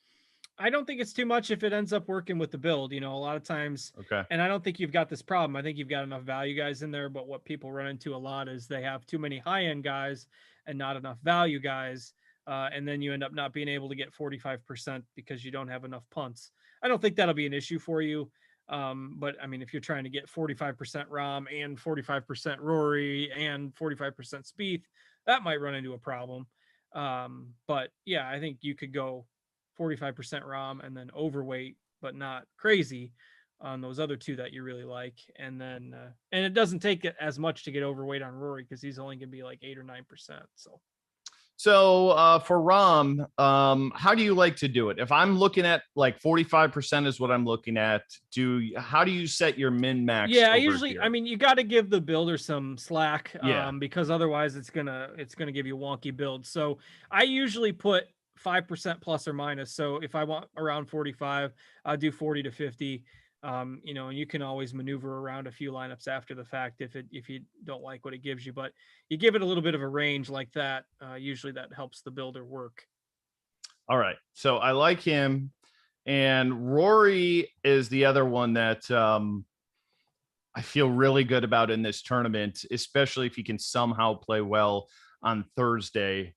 I don't think it's too much if it ends up working with the build, a lot of times. Okay. And I don't think you've got this problem. I think you've got enough value guys in there, but what people run into a lot is they have too many high-end guys and not enough value guys. And then you end up not being able to get 45% because you don't have enough punts. I don't think that'll be an issue for you. But I mean, if you're trying to get 45% Rahm and 45% Rory and 45% Spieth, that might run into a problem. But yeah, I think you could go 45% Rahm and then overweight, but not crazy on those other 2 that you really like. And then, and it doesn't take as much to get overweight on Rory because he's only going to be like 8 or 9%. So, So for Rom, how do you like to do it? If I'm looking at like 45% is what I'm looking at. How do you set your min max Yeah, I over usually, I here? mean, you got to give the builder some slack, Yeah. because otherwise it's gonna give you wonky builds. So I usually put 5% plus or minus. So if I want around 45, I'll do 40 to 50. And you can always maneuver around a few lineups after the fact if you don't like what it gives you, but you give it a little bit of a range like that. Usually that helps the builder work. All right. So I like him. And Rory is the other one that I feel really good about in this tournament, especially if he can somehow play well on Thursday.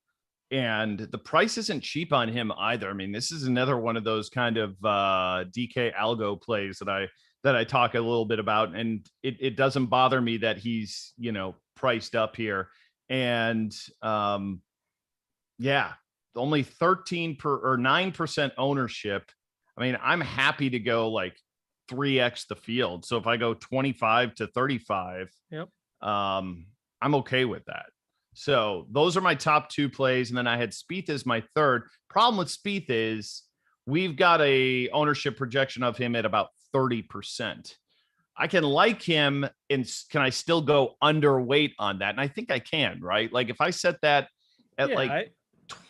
And the price isn't cheap on him either. I mean, this is another one of those kind of DK algo plays that I talk a little bit about, and it doesn't bother me that he's priced up here. And yeah, only 13 per or 9% ownership. I mean, I'm happy to go like 3x the field. So if I go 25 to 35, Yep. I'm okay with that. So those are my top two plays. And then I had Spieth as my third. Problem with Spieth is we've got a ownership projection of him at about 30%. I can like him, and can I still go underweight on that? And I think I can, right? Like if I set that at like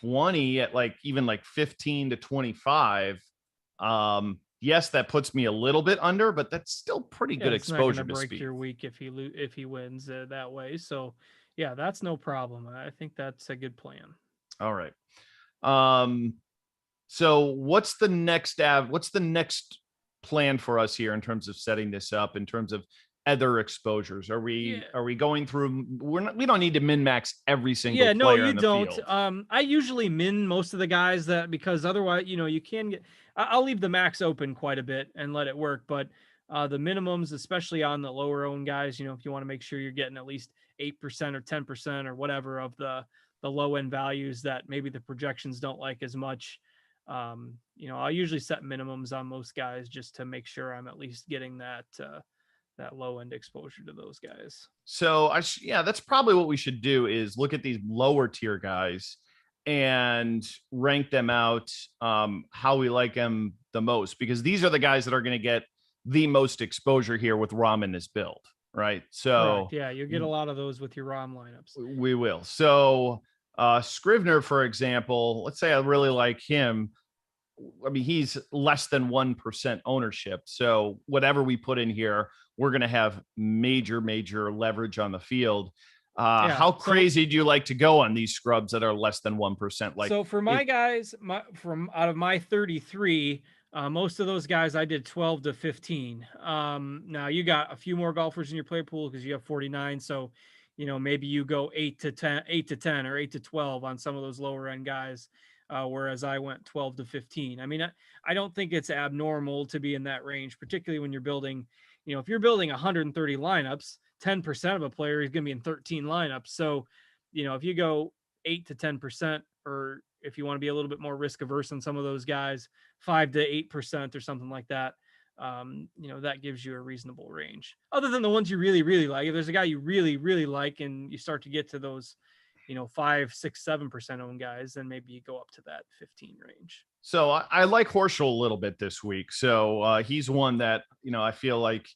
20, at like even like 15 to 25, yes, that puts me a little bit under, but that's still pretty good It's not going exposure to to break Spieth. your week if he wins that way. So, yeah, that's no problem. I think that's a good plan. All right. Um, so what's the next plan for us here in terms of setting this up in terms of other exposures? Yeah. Are we going through we don't need to min max every single Yeah, no, player you in the don't. field. I usually min most of the guys because otherwise, you can get. I'll leave the max open quite a bit and let it work, but the minimums, especially on the lower owned guys, if you want to make sure you're getting at least 8% or 10% or whatever of the low end values that maybe the projections don't like as much. I'll usually set minimums on most guys just to make sure I'm at least getting that low end exposure to those guys. So yeah, that's probably what we should do is look at these lower tier guys and rank them out how we like them the most, because these are the guys that are going to get the most exposure here with Rom in this build, right? So correct. Yeah, you get a lot of those with your ROM lineups. we will. So Scrivener, for example, let's say I really like him. I mean, he's less than 1% ownership. So whatever we put in here, we're going to have major leverage on the field. How crazy do you like to go on these scrubs that are less than 1%? Like, so for my guys, from out of my 33, most of those guys I did 12 to 15. Now you got a few more golfers in your player pool because you have 49. So, maybe you go 8 to 10 or 8 to 12 on some of those lower end guys. Whereas I went 12 to 15. I mean, I don't think it's abnormal to be in that range, particularly when you're building, if you're building 130 lineups, 10% of a player is going to be in 13 lineups. So, if you go 8 to 10%, or if you want to be a little bit more risk averse on some of those guys, 5 to 8% or something like that, that gives you a reasonable range. Other than the ones you really, really like, if there's a guy you really, really like and you start to get to those 5, 6, 7% owned guys, then maybe you go up to that 15 range. So I like Horschel a little bit this week. So he's one that, I feel like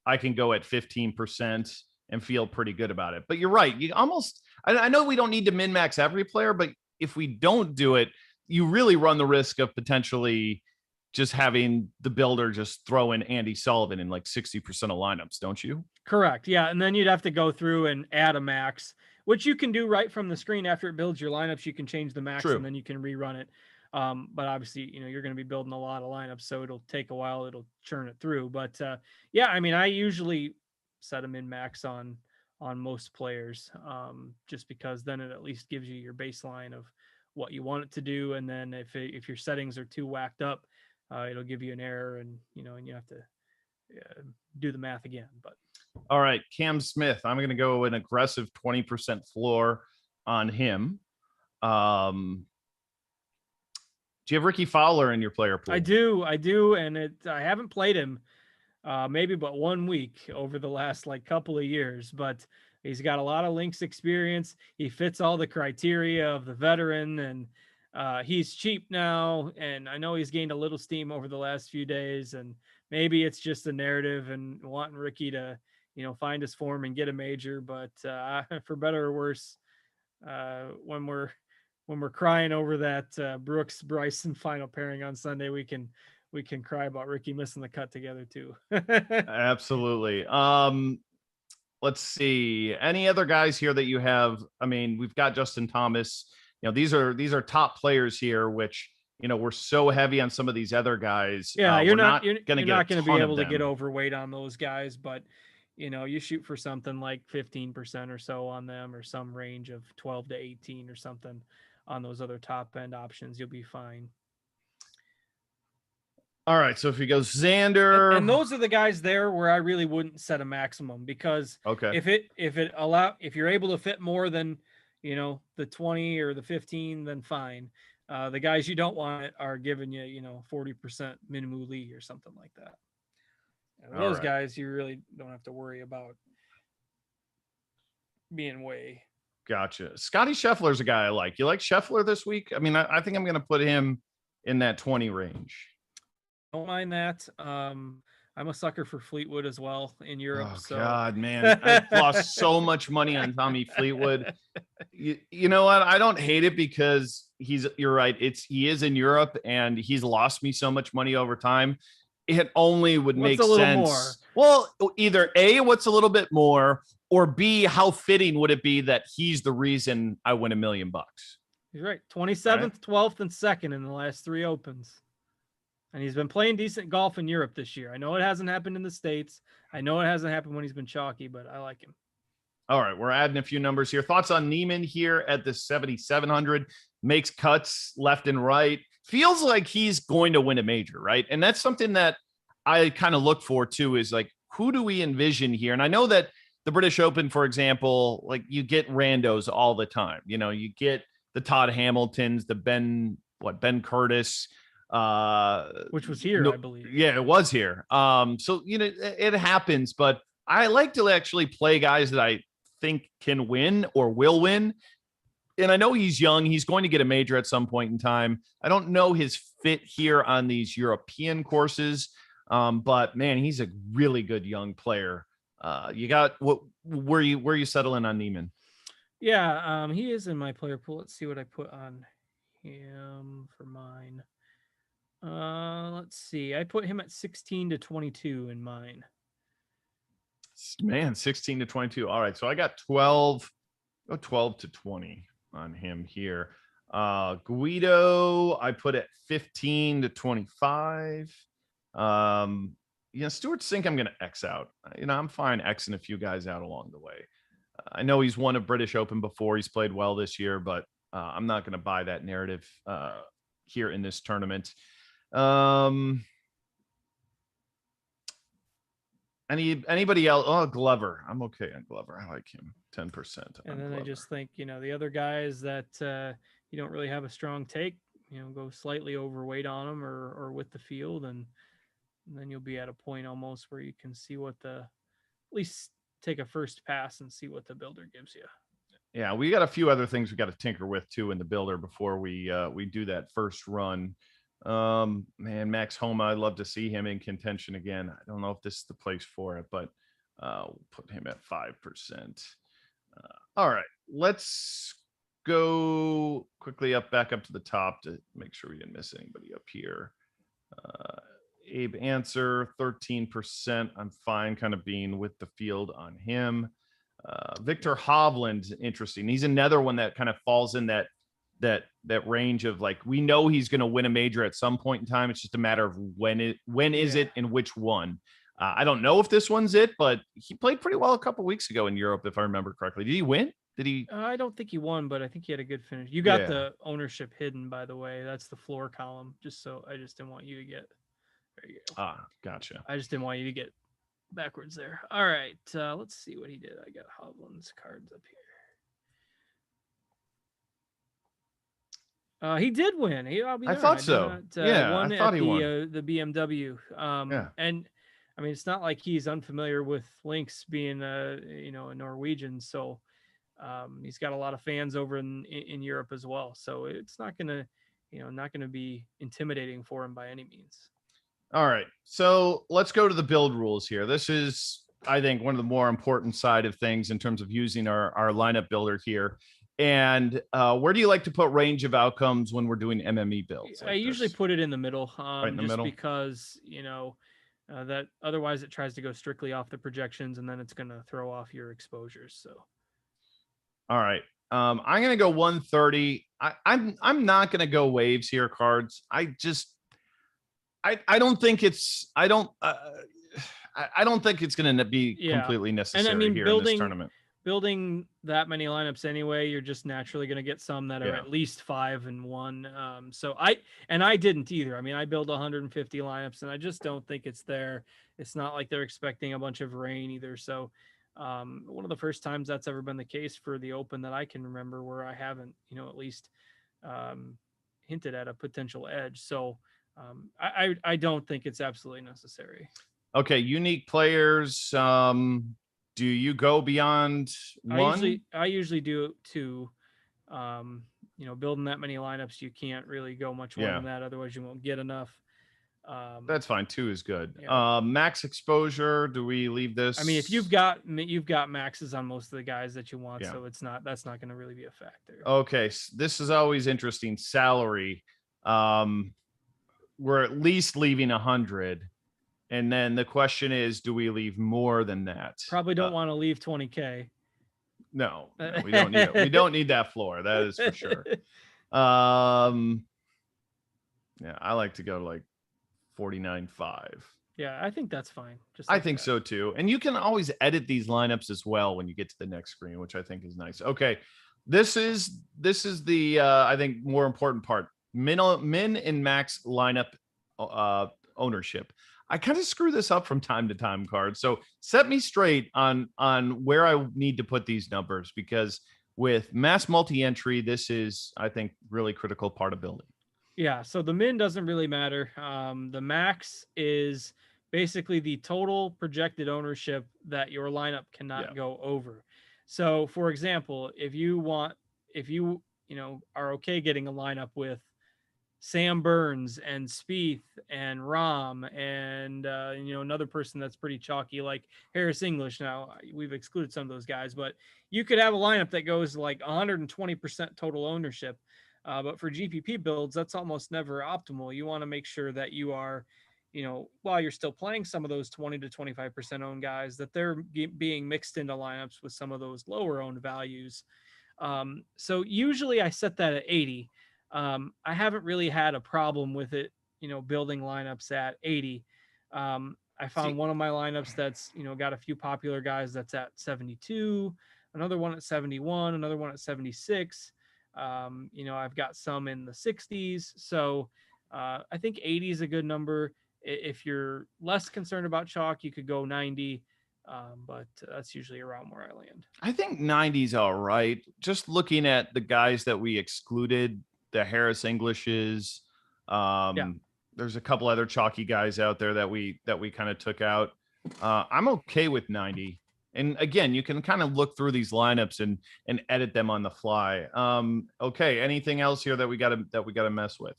I can go at 15% and feel pretty good about it. But you're right. You almost, I know we don't need to min max every player, but if we don't do it, you really run the risk of potentially just having the builder just throw in Andy Sullivan in like 60% of lineups, don't you? Correct. Yeah. And then you'd have to go through and add a max, which you can do right from the screen after it builds your lineups. You can change the max and then you can rerun it. But obviously, you're going to be building a lot of lineups, so it'll take a while. It'll churn it through. But yeah, I mean, I usually set them in max on most players, just because then it at least gives you your baseline of what you want it to do. And then if your settings are too whacked up, it'll give you an error, and you have to do the math again. But all right, Cam Smith, I'm going to go an aggressive 20% floor on him. Do you have Ricky Fowler in your player pool? I do, and I haven't played him maybe but 1 week over the last couple of years, but He's got a lot of links experience. He fits all the criteria of the veteran, and he's cheap now. And I know he's gained a little steam over the last few days, and maybe it's just a narrative and wanting Ricky to, find his form and get a major. But for better or worse, when we're crying over that Brooks Bryson final pairing on Sunday, we can cry about Ricky missing the cut together too. Absolutely. Let's see. Any other guys here that you have? I mean, we've got Justin Thomas. These are top players here, which we're so heavy on some of these other guys. Yeah, you're not going to be able to get overweight on those guys, but you shoot for something like 15% or so on them, or some range of 12 to 18 or something on those other top end options. You'll be fine. All right, so if he goes Xander, and those are the guys there where I really wouldn't set a maximum, because if you're able to fit more than the 20 or the 15, then fine. The guys you don't want are giving you 40% minimum Lee or something like that. And those guys you really don't have to worry about being way. Gotcha. Scotty Scheffler's a guy I like. You like Scheffler this week? I mean, I think I'm going to put him in that 20 range. Don't mind that. I'm a sucker for Fleetwood as well in Europe. Oh, God, man. I've lost so much money on Tommy Fleetwood. You know what? I don't hate it because you're right. He is in Europe and he's lost me so much money over time. It only would make sense. Well, either A, what's a little bit more, or B, how fitting would it be that he's the reason I win $1 million? He's right. 27th, 12th, and 2nd in the last 3 opens. And he's been playing decent golf in Europe this year. I know it hasn't happened in the States. I know it hasn't happened when he's been chalky, but I like him. All right, we're adding a few numbers here. Thoughts on Niemann here at the 7,700. Makes cuts left and right. Feels like he's going to win a major, right? And that's something that I kind of look for too, is like, who do we envision here? And I know that the British Open, for example, like you get randos all the time. You get the Todd Hamiltons, the Ben Curtis, which was here, I believe. Yeah, it was here. So it happens, but I like to actually play guys that I think can win or will win. And I know he's young. He's going to get a major at some point in time. I don't know his fit here on these European courses. But man, he's a really good young player. You got where you settling on Niemann? Yeah, he is in my player pool. Let's see what I put on him for mine. Let's see. I put him at 16 to 22 in mine. Man, 16 to 22. All right, so I got 12 to 20 on him here. Guido, I put at 15 to 25. Stuart Sink, I'm going to X out. I'm fine Xing a few guys out along the way. I know he's won a British Open before. He's played well this year, but I'm not going to buy that narrative here in this tournament. Anybody else? Oh, Glover. I'm okay on Glover. I like him. 10%. And then Glover. I just think, the other guys that you don't really have a strong take, go slightly overweight on them or with the field, and then you'll be at a point almost where you can see at least take a first pass and see what the builder gives you. Yeah, we got a few other things we got to tinker with too in the builder before we do that first run. Man, Max Homa, I'd love to see him in contention again. I don't know if this is the place for it, but we'll put him at 5%. All right, let's go quickly back up to the top to make sure we didn't miss anybody up here. Abe Answer, 13%. I'm fine kind of being with the field on him. Victor Hovland's interesting. He's another one that kind of falls in that range of like, we know he's going to win a major at some point in time. It's just a matter of when is it and which one. I don't know if this one's it, but he played pretty well a couple weeks ago in Europe, if I remember correctly. Did he win? Did he? I don't think he won, but I think he had a good finish. You got the ownership hidden, by the way. That's the floor column. I just didn't want you to get. There you go. Gotcha. I just didn't want you to get backwards there. All right, let's see what he did. I got Hovland's cards up here. He did win. I thought so. Won I thought he won the BMW. And I mean, it's not like he's unfamiliar with Lynx being a Norwegian. So he's got a lot of fans over in Europe as well. So it's not gonna, not gonna be intimidating for him by any means. All right. So let's go to the build rules here. This is, I think, one of the more important side of things in terms of using our lineup builder here. And where do you like to put range of outcomes when we're doing MME builds? I usually put it in the middle, right in the just middle, because, that otherwise it tries to go strictly off the projections and then it's going to throw off your exposures. So, all right. I'm going to go 130. I'm not going to go waves here, cards. I don't think it's I don't think it's going to be completely necessary here in this tournament. Building that many lineups anyway, you're just naturally going to get some that are at least 5 and 1. So I didn't either. I mean, I build 150 lineups, and I just don't think it's there. It's not like they're expecting a bunch of rain either. So one of the first times that's ever been the case for the Open that I can remember, where I haven't, at least hinted at a potential edge. So I don't think it's absolutely necessary. Okay, unique players. Do you go beyond one? I usually do 2. Building that many lineups, you can't really go much more than that. Otherwise, you won't get enough. That's fine. 2 is good. Max exposure. Do we leave this? I mean, if you've got maxes on most of the guys that you want, so that's not going to really be a factor. Okay, so this is always interesting. Salary. We're at least leaving 100. And then the question is, do we leave more than that? Probably don't want to leave 20K. No, we don't need it. We don't need that floor. That is for sure. Yeah, I like to go to like 49.5. Yeah, I think that's fine. I think so too. And you can always edit these lineups as well when you get to the next screen, which I think is nice. Okay, this is the I think more important part. Min and max lineup ownership. I kind of screw this up from time to time, cards. So set me straight on where I need to put these numbers, because with mass multi-entry, this is, I think, really critical part of building. Yeah. So the min doesn't really matter. The max is basically the total projected ownership that your lineup cannot go over. So for example, if you are okay getting a lineup with Sam Burns and Spieth and Rahm and another person that's pretty chalky like Harris English. Now we've excluded some of those guys, but you could have a lineup that goes like 120% total ownership. But for GPP builds, that's almost never optimal. You want to make sure that you are, while you're still playing some of those 20 to 25% owned guys, that they're being mixed into lineups with some of those lower owned values. So usually I set that at 80. I haven't really had a problem with it, building lineups at 80. I found one of my lineups that's, got a few popular guys that's at 72, another one at 71, another one at 76. I've got some in the 60s. So I think 80 is a good number. If you're less concerned about chalk, you could go 90. But that's usually around where I land. I think 90 is all right. Just looking at the guys that we excluded, the Harris Englishes. There's a couple other chalky guys out there that we kind of took out. I'm okay with 90. And again, you can kind of look through these lineups and edit them on the fly. Okay. Anything else here that we gotta mess with?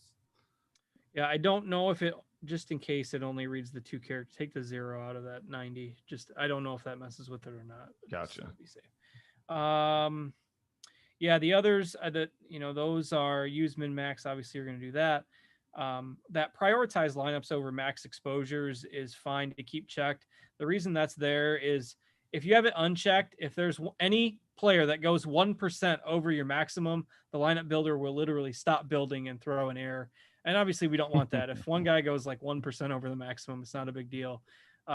Yeah, I don't know if it, just in case it only reads the 2 characters, take the 0 out of that 90. I don't know if that messes with it or not. Gotcha. Be safe. Yeah, the others that those are use min max. Obviously, you're going to do that. That prioritize lineups over max exposures is fine to keep checked. The reason that's there is if you have it unchecked, if there's any player that goes 1% over your maximum, the lineup builder will literally stop building and throw an error. And obviously, we don't want that. If one guy goes like 1% over the maximum, it's not a big deal.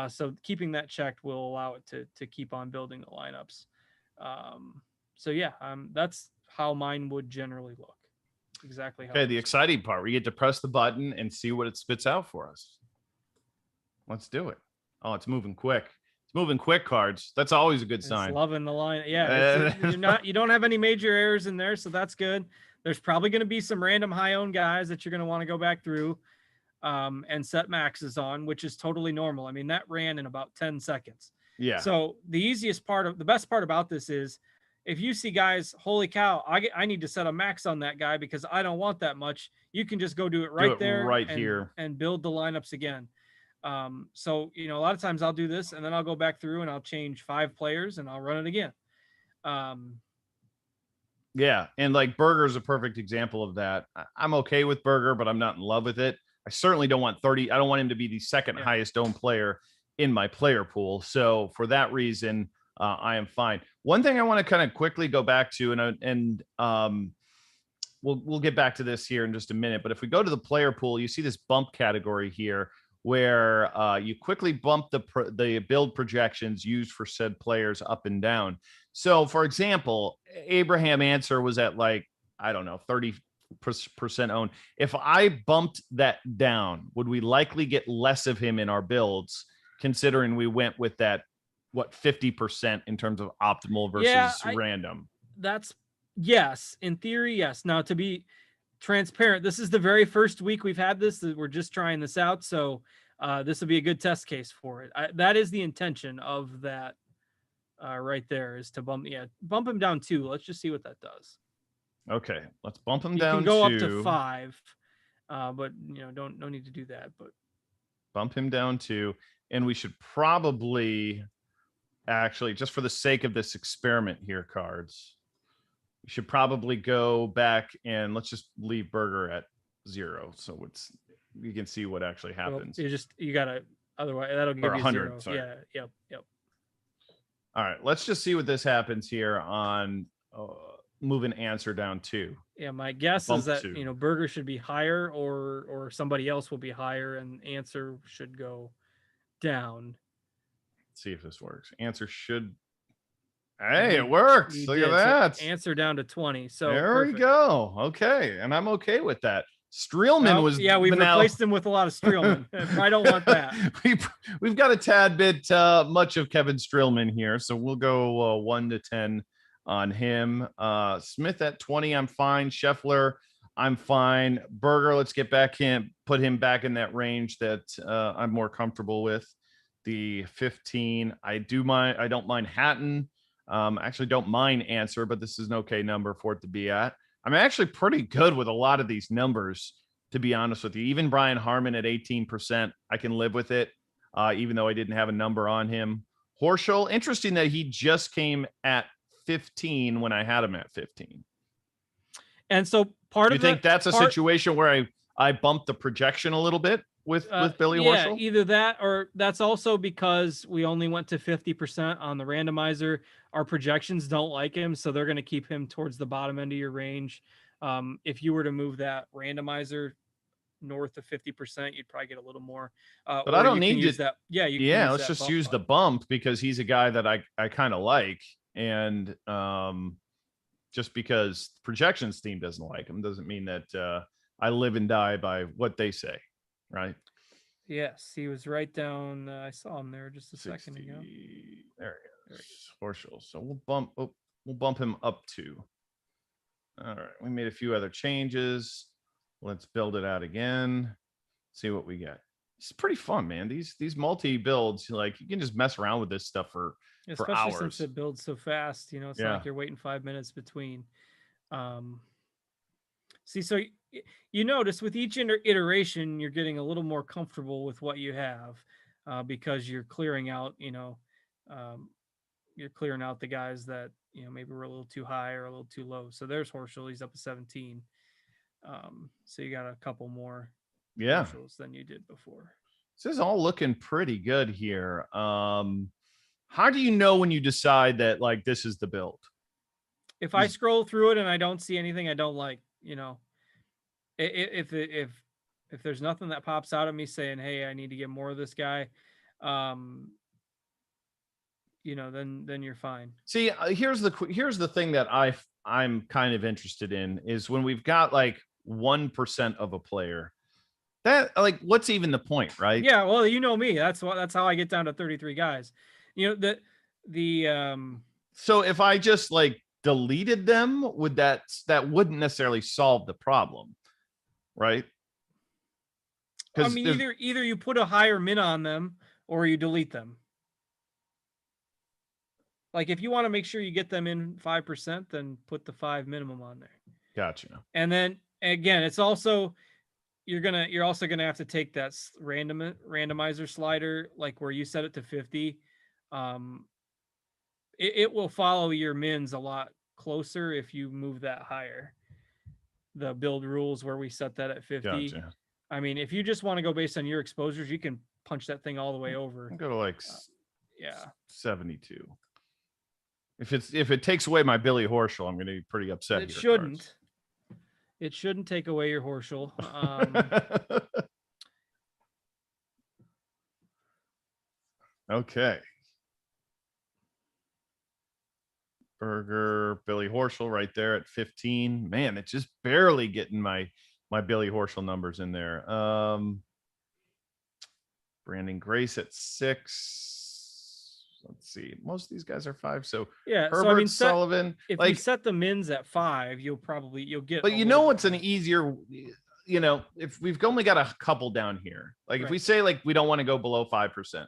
So keeping that checked will allow it to keep on building the lineups. So yeah, that's how mine would generally look. Exactly how. Okay, the exciting part, we get to press the button and see what it spits out for us. Let's do it. Oh, it's moving quick. It's moving quick, cards. That's always a good sign. Loving the line. Yeah, you don't have any major errors in there, so that's good. There's probably going to be some random high owned guys that you're going to want to go back through. and set maxes on, which is totally normal. I mean, that ran in about 10 seconds. Yeah. So the best part about this is if you see guys, holy cow, I need to set a max on that guy because I don't want that much. You can just go do it right there right here and build the lineups again. So, a lot of times I'll do this and then I'll go back through and I'll change 5 players and I'll run it again. Yeah. And like Burger is a perfect example of that. I'm okay with Burger, but I'm not in love with it. I certainly don't want 30. I don't want him to be the second highest owned player in my player pool. So for that reason, I am fine. One thing I want to kind of quickly go back to, and we'll get back to this here in just a minute. But if we go to the player pool, you see this bump category here where you quickly bump the build projections used for said players up and down. So, for example, Abraham Answer was at like, I don't know, 30% owned. If I bumped that down, would we likely get less of him in our builds, considering we went with that, 50% in terms of optimal versus random? Yes, in theory, yes. Now, to be transparent, this is the very first week we've had this. We're just trying this out. So this will be a good test case for it. That is the intention of that right there, is to bump him down 2. Let's just see what that does. Okay, let's bump him down. You can go up to 5, but no need to do that. But bump him down 2, and we should probably actually, just for the sake of this experiment here, cards, we should probably go back and let's just leave Burger at 0, so you can see what actually happens. Well, you gotta, otherwise that'll give you 100. 0. Sorry. Yep. All right, let's just see what this happens here on moving Answer down 2. Yeah, my guess Bump is that 2. Burger should be higher, or somebody else will be higher, and Answer should go down. Let's see if this works. Answer should. Hey, it works. Look at that. So Answer down to 20. So there we go. Okay, and I'm okay with that. Streelman was. Yeah, we've replaced him with a lot of Streelman. I don't want that. We've got a tad bit much of Kevin Streelman here, so we'll go 1 to 10 on him. Smith at 20, I'm fine. Scheffler, I'm fine. Burger, let's get back in, put him back in that range that I'm more comfortable with. The 15, I don't mind Hatton. Actually don't mind Answer, but this is an okay number for it to be at. I'm actually pretty good with a lot of these numbers, to be honest with you. Even Brian Harman at 18%, I can live with it, even though I didn't have a number on him. Horschel, interesting that he just came at 15 when I had him at 15. And so you think that's a situation where I bumped the projection a little bit with Billy Horschel? Either that, or that's also because we only went to 50% on the randomizer. Our projections don't like him, so they're going to keep him towards the bottom end of your range. If you were to move that randomizer north of 50%, you'd probably get a little more. But I don't need to use that. Let's just use the bump, because he's a guy that I kind of like, and just because projections team doesn't like him doesn't mean that I live and die by what they say, right? Yes, he was right down. I saw him there just a 60, second ago. There he is, Horschel. So we'll bump him up to. All right, we made a few other changes. Let's build it out again. See what we get. It's pretty fun, man. These multi builds, like, you can just mess around with this stuff for hours. Since it builds so fast, it's not like you're waiting 5 minutes between. See, so you notice with each iteration, you're getting a little more comfortable with what you have, because you're clearing out, you're clearing out the guys that, maybe were a little too high or a little too low. So there's Horschel. He's up to 17. So you got a couple more Horschels than you did before. This is all looking pretty good here. How do you know when you decide that, like, this is the build? If I scroll through it and I don't see anything I don't like, if there's nothing that pops out at me saying, hey, I need to get more of this guy, then you're fine. See, here's the thing that I'm kind of interested in is when we've got like 1% of a player, that, like, what's even the point, right? Yeah, well, you know me. That's how I get down to 33 guys. So if I just like deleted them, that wouldn't necessarily solve the problem, right? I mean, either you put a higher min on them or you delete them. Like if you want to make sure you get them in 5%, then put the 5 minimum on there. Gotcha. And then again, it's also you're also gonna have to take that randomizer slider, like where you set it to 50. It will follow your mins a lot closer if you move that higher. The build rules where we set that at 50. Gotcha. I mean, if you just want to go based on your exposures, you can punch that thing all the way over. I'll go to like 72. If it takes away my Billy Horschel, I'm going to be pretty upset. It shouldn't. It shouldn't take away your Horschel. Okay. Berger, Billy Horschel right there at 15. Man, it's just barely getting my Billy Horschel numbers in there. Brandon Grace at 6. Let's see. Most of these guys are 5. So yeah, Herbert, so I mean, Sullivan. If you set the mins at 5, you'll get. But you know what's an easier, if we've only got a couple down here, like if we say like we don't want to go below 5%,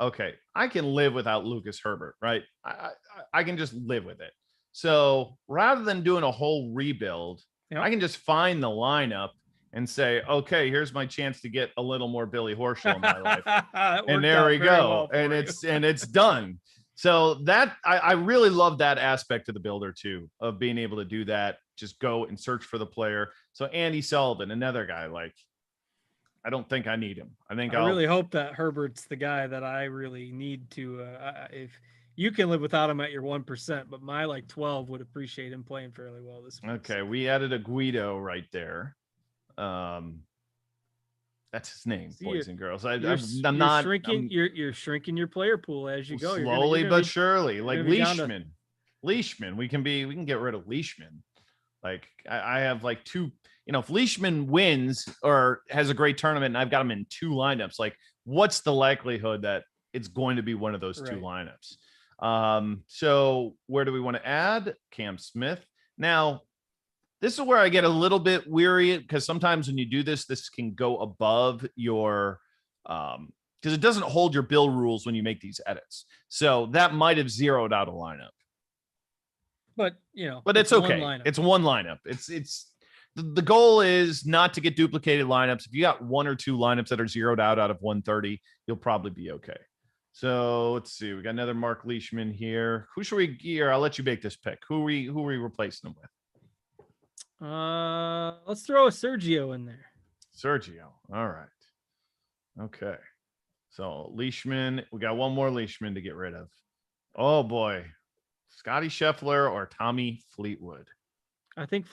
okay, I can live without Lucas Herbert, right? I can just live with it. So rather than doing a whole rebuild, I can just find the lineup and say, okay, here's my chance to get a little more Billy Horschel in my life. And there we go. And it's done. So that I really love that aspect of the builder too, of being able to do that. Just go and search for the player. So Andy Sullivan, another guy, like, I don't think I need him. I really hope that Herbert's the guy that I really need to, if you can live without him at your 1%, but my like 12 would appreciate him playing fairly well this week. Okay. We added a Guido right there. That's his name, boys and girls. I'm not shrinking. You're shrinking your player pool as you go. Slowly but surely. Like Leishman. We can get rid of Leishman. Like I have like 2. If Leishman wins or has a great tournament and I've got him in 2 lineups, like what's the likelihood that it's going to be one of those 2 lineups? So where do we want to add Cam Smith? Now, this is where I get a little bit weary because sometimes when you do this can go above your, because it doesn't hold your build rules when you make these edits. So that might have zeroed out a lineup. But it's okay. It's one lineup. It's the goal is not to get duplicated lineups. If you got 1 or 2 lineups that are zeroed out of 130, you'll probably be okay. So let's see. We got another Mark Leishman here. Who should we gear? I'll let you make this pick. Who are we replacing him with? Let's throw a Sergio in there. Sergio. All right. Okay. So Leishman, we got one more Leishman to get rid of. Oh boy. Scotty Scheffler or Tommy Fleetwood. I think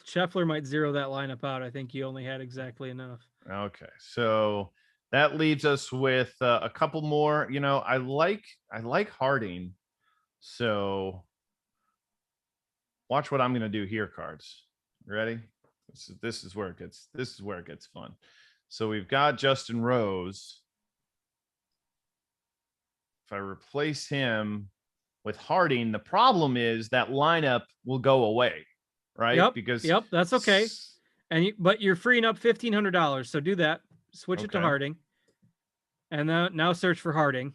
Scheffler might zero that lineup out. I think he only had exactly enough. Okay. So that leaves us with a couple more. I like Harding. So watch what I'm going to do here, cards. Ready? This is where it gets fun. So we've got Justin Rose. If I replace him with Harding, the problem is that lineup will go away, right? Yep, that's okay. But you're freeing up $1,500, so do that. Switch it to Harding, and now search for Harding.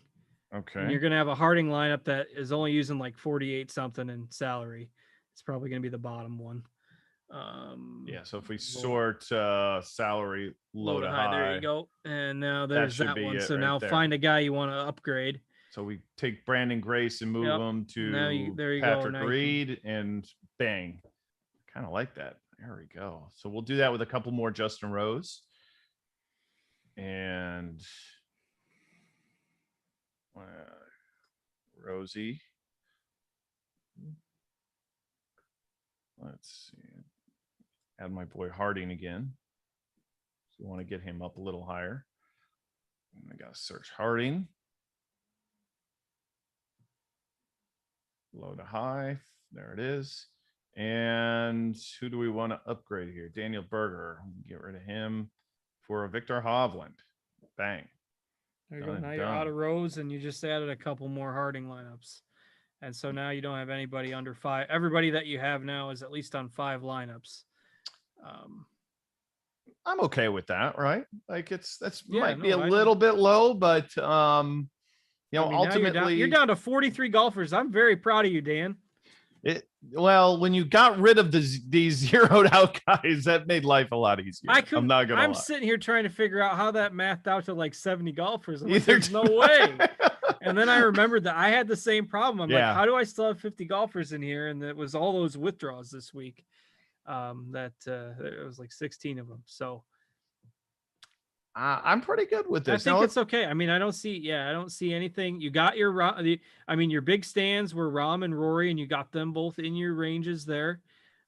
Okay. And you're gonna have a Harding lineup that is only using like 48 something in salary. It's probably gonna be the bottom one. So if we sort salary low to high, there you go. And now there's that one. So now find a guy you want to upgrade. So we take Brandon Grace and move him to Patrick Reed, and bang. Kind of like that. There we go. So we'll do that with a couple more Justin Rose. And Rosie. Let's see. Add my boy Harding again. So we want to get him up a little higher. And I got to search Harding. Low to high. There it is. And who do we want to upgrade here? Daniel Berger. Get rid of him for a Victor Hovland. Bang. There you go. Now you're out of Rose, and you just added a couple more Harding lineups. And so now you don't have anybody under 5. Everybody that you have now is at least on 5 lineups. I'm okay with that, right? Like might be a I little don't. bit low, but I mean, now you're ultimately down to 43 golfers. I'm very proud of you, Dan. well, when you got rid of these zeroed out guys, that made life a lot easier. I'm not gonna I'm lie. sitting here trying to figure out how that mathed out to like 70 golfers. I'm like, Either there's no way. And then I remembered that I had the same problem. I'm like, Yeah. how do I still have 50 golfers in here? And it was all those withdrawals this week. It was like 16 of them. So I'm pretty good with I this. think Now, it's okay. I mean, I don't see anything. You got your, I mean, your big stands were Rom and Rory, and you got them both in your ranges there.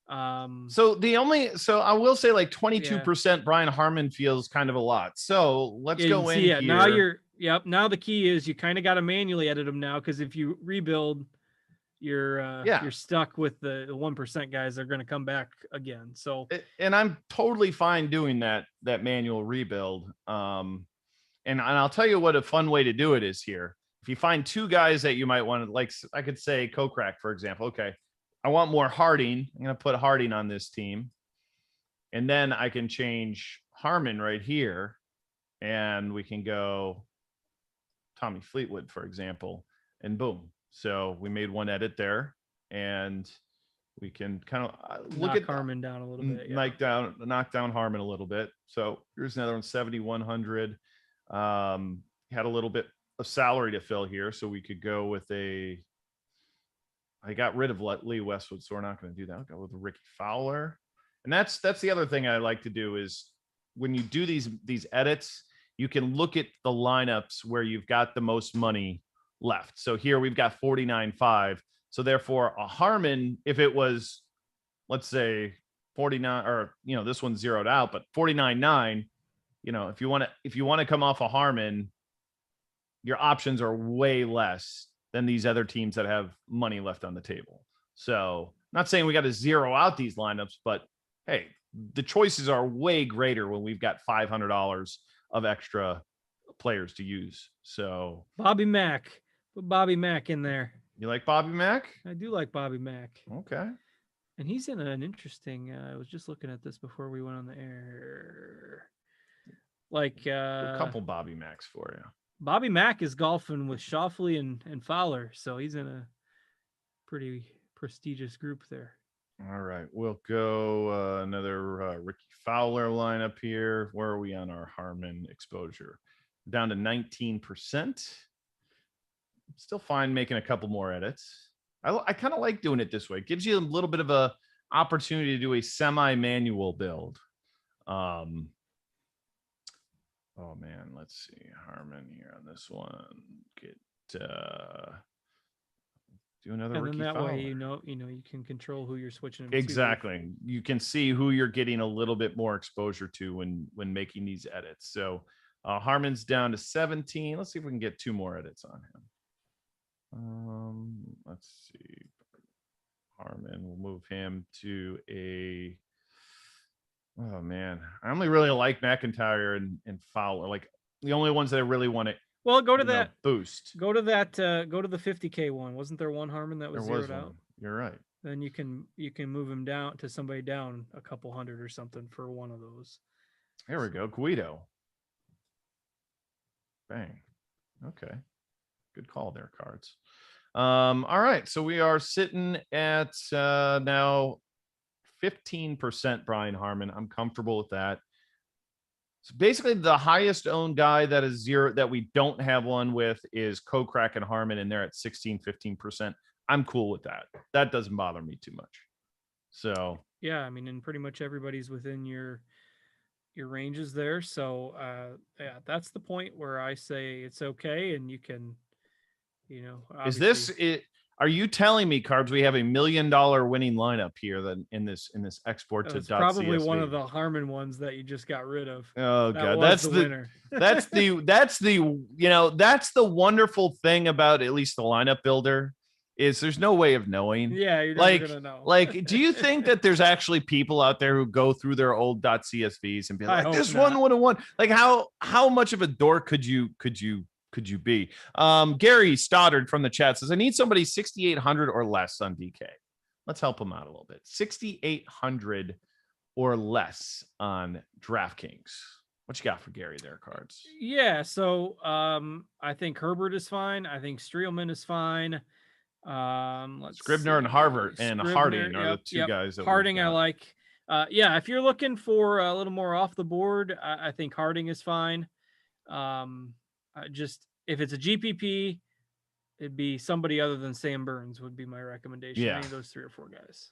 so I will say like 22% Yeah. Brian Harmon feels kind of a lot. So let's Yeah, you go can in see it. here. Now now the key is you kind of got to manually edit them now, because if you rebuild, you're stuck with the 1% guys. They're going to come back again. So And I'm totally fine doing that manual rebuild. And I'll tell you what a fun way to do it is here. If you find two guys that you might want to, like, I could say Kokrak, for example. Okay, I want more Harding. I'm going to put Harding on this team. And then I can change Harmon right here. And we can go Tommy Fleetwood, for example. And boom. So we made one edit there. And we can kind of look at Harmon down a little bit. knock down Harmon a little bit. So here's another one, 7,100. Had a little bit of salary to fill here, so we could go with I got rid of Lee Westwood, so we're not going to do that. I'll go with Ricky Fowler. And that's the other thing I like to do is when you do these edits, you can look at the lineups where you've got the most money left. So here we've got 49.5. So therefore a Harmon, if it was, let's say 49, or, this one's zeroed out, but 49.9, if you want to come off a Harmon, your options are way less than these other teams that have money left on the table. So not saying we got to zero out these lineups, but hey, the choices are way greater when we've got $500 of extra players to use. So Bobby Mack, put Bobby Mack in there. You like Bobby Mack? I do like Bobby Mack. Okay. And he's in an interesting, I was just looking at this before we went on the air. Like a couple Bobby Macks for you. Bobby Mack is golfing with Schauffele and Fowler, so he's in a pretty prestigious group there. All right, we'll go another Ricky Fowler lineup here. Where are we on our Harmon exposure? Down to 19%. Still fine making a couple more edits. I kind of like doing it this way. It gives you a little bit of a opportunity to do a semi-manual build. Oh man, let's see. Harmon here on this one. Get do another and Ricky then that Fowler. way you can control who you're switching them Exactly. to. You can see who you're getting a little bit more exposure to when making these edits. So Harmon's down to 17. Let's see if we can get two more edits on him. Let's see. Harmon, we'll move him to a. Oh man, I only really like McIntyre and Fowler. Like the only ones that I really want to. Well, go to that boost. Go to that. Go to the 50K one. Wasn't there one Harmon that was zeroed out? You're right. Then you can move him down to somebody down a couple hundred or something for one of those. Here we go, Guido. Bang. Okay. Good call there, cards. All right, so we are sitting at now 15% Brian Harmon. I'm comfortable with that. So basically the highest owned guy that is zero that we don't have one with is Kokrak and Harmon, and they're at 15%. I'm cool with that. That doesn't bother me too much. So yeah, I mean, and pretty much everybody's within your ranges there. So yeah, that's the point where I say it's okay, and you can, is this it? Are you telling me, Carbs, we have $1 million winning lineup here then in this export to probably .csv? one of the Harmon ones that you just got rid of. Oh god, that's the winner. that's the wonderful thing about at least the lineup builder is there's no way of knowing. Yeah, you're never gonna know. Like, do you think that there's actually people out there who go through their old .csvs and be like, this one would have won? Like, how much of a dork could you be? Gary Stoddard from the chat says, I need somebody 6,800 or less on DK. Let's help him out a little bit. 6,800 or less on DraftKings. What you got for Gary there, Cards? Yeah, so I think Herbert is fine. I think Streelman is fine. Scribner and Harvard and Harding are the two guys that Harding I like. Yeah, if you're looking for a little more off the board, I think Harding is fine. Just if it's a GPP, it'd be somebody other than Sam Burns would be my recommendation. Yeah. Any of those 3 or 4 guys.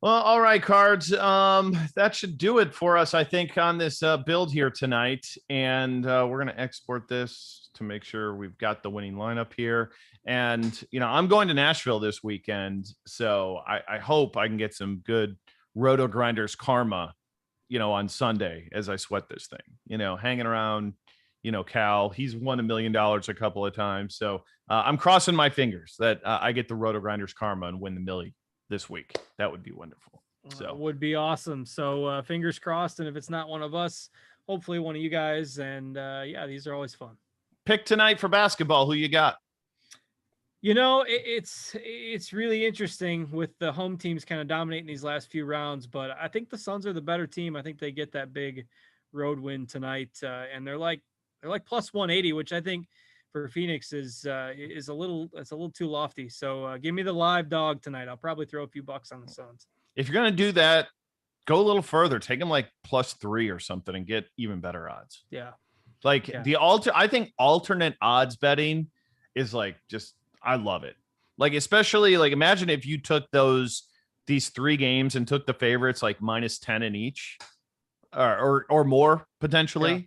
Well, all right, Cards. That should do it for us, I think, on this build here tonight. And we're going to export this to make sure we've got the winning lineup here. And, I'm going to Nashville this weekend. So I hope I can get some good Rotogrinders karma, on Sunday as I sweat this thing, hanging around, Cal. He's won $1 million a couple of times. So I'm crossing my fingers that I get the Rotogrinders karma and win the millie this week. That would be wonderful. So would be awesome. So fingers crossed. And if it's not one of us, hopefully one of you guys. And yeah, these are always fun. Pick tonight for basketball. Who you got? It's really interesting with the home teams kind of dominating these last few rounds, but I think the Suns are the better team. I think they get that big road win tonight, and they're like plus 180, which I think for Phoenix is a little too lofty. So give me the live dog tonight. I'll probably throw a few bucks on the Suns. If you're gonna do that, go a little further. Take them like plus 3 or something and get even better odds. Yeah, I think alternate odds betting is I love it. Especially imagine if you took these 3 games and took the favorites like minus 10 in each or more potentially. Yeah.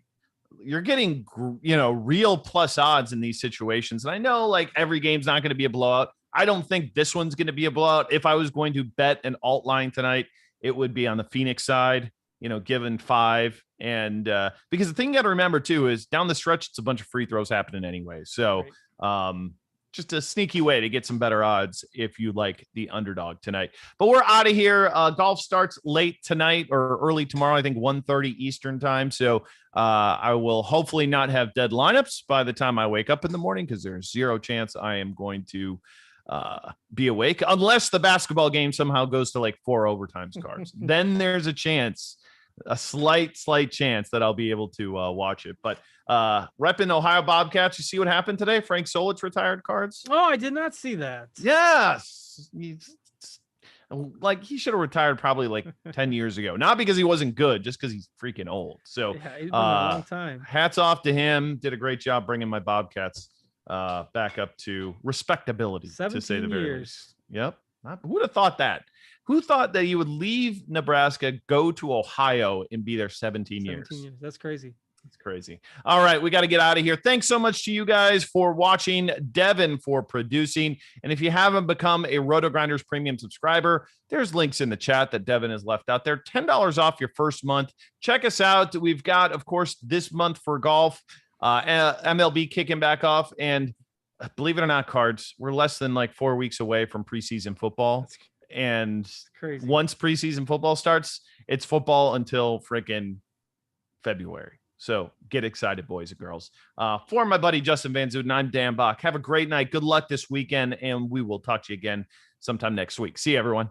You're getting, real plus odds in these situations. And I know every game's not going to be a blowout. I don't think this one's going to be a blowout. If I was going to bet an alt line tonight, it would be on the Phoenix side, given 5. And because the thing you got to remember too, is down the stretch, it's a bunch of free throws happening anyway. So, right. Just a sneaky way to get some better odds if you like the underdog tonight. But we're out of here. Golf starts late tonight or early tomorrow, I think 1:30 Eastern time. So I will hopefully not have dead lineups by the time I wake up in the morning, because there's 0 chance I am going to be awake unless the basketball game somehow goes to 4 overtimes cards. Then there's a slight chance that I'll be able to watch it. But repping Ohio Bobcats, you see what happened today? Frank Solich retired cards. Oh, I did not see that. Yes. He should have retired probably 10 years ago. Not because he wasn't good, just because he's freaking old. So yeah, he's been a long time. Hats off to him. Did a great job bringing my Bobcats back up to respectability, to say the very least. Yep. Who would have thought that? Who thought that you would leave Nebraska, go to Ohio, and be there 17 years? That's crazy. It's crazy. All right, we got to get out of here. Thanks so much to you guys for watching, Devin for producing. And if you haven't become a Rotogrinders premium subscriber, there's links in the chat that Devin has left out there. $10 off your first month. Check us out. We've got, of course, this month for golf, MLB kicking back off. And believe it or not, cards, we're less than 4 weeks away from preseason football. And crazy. Once preseason football starts, it's football until freaking February. So get excited, boys and girls. For my buddy Justin Van Zuiden, I'm Dan Bach. Have a great night. Good luck this weekend, and we will talk to you again sometime next week. See you, everyone.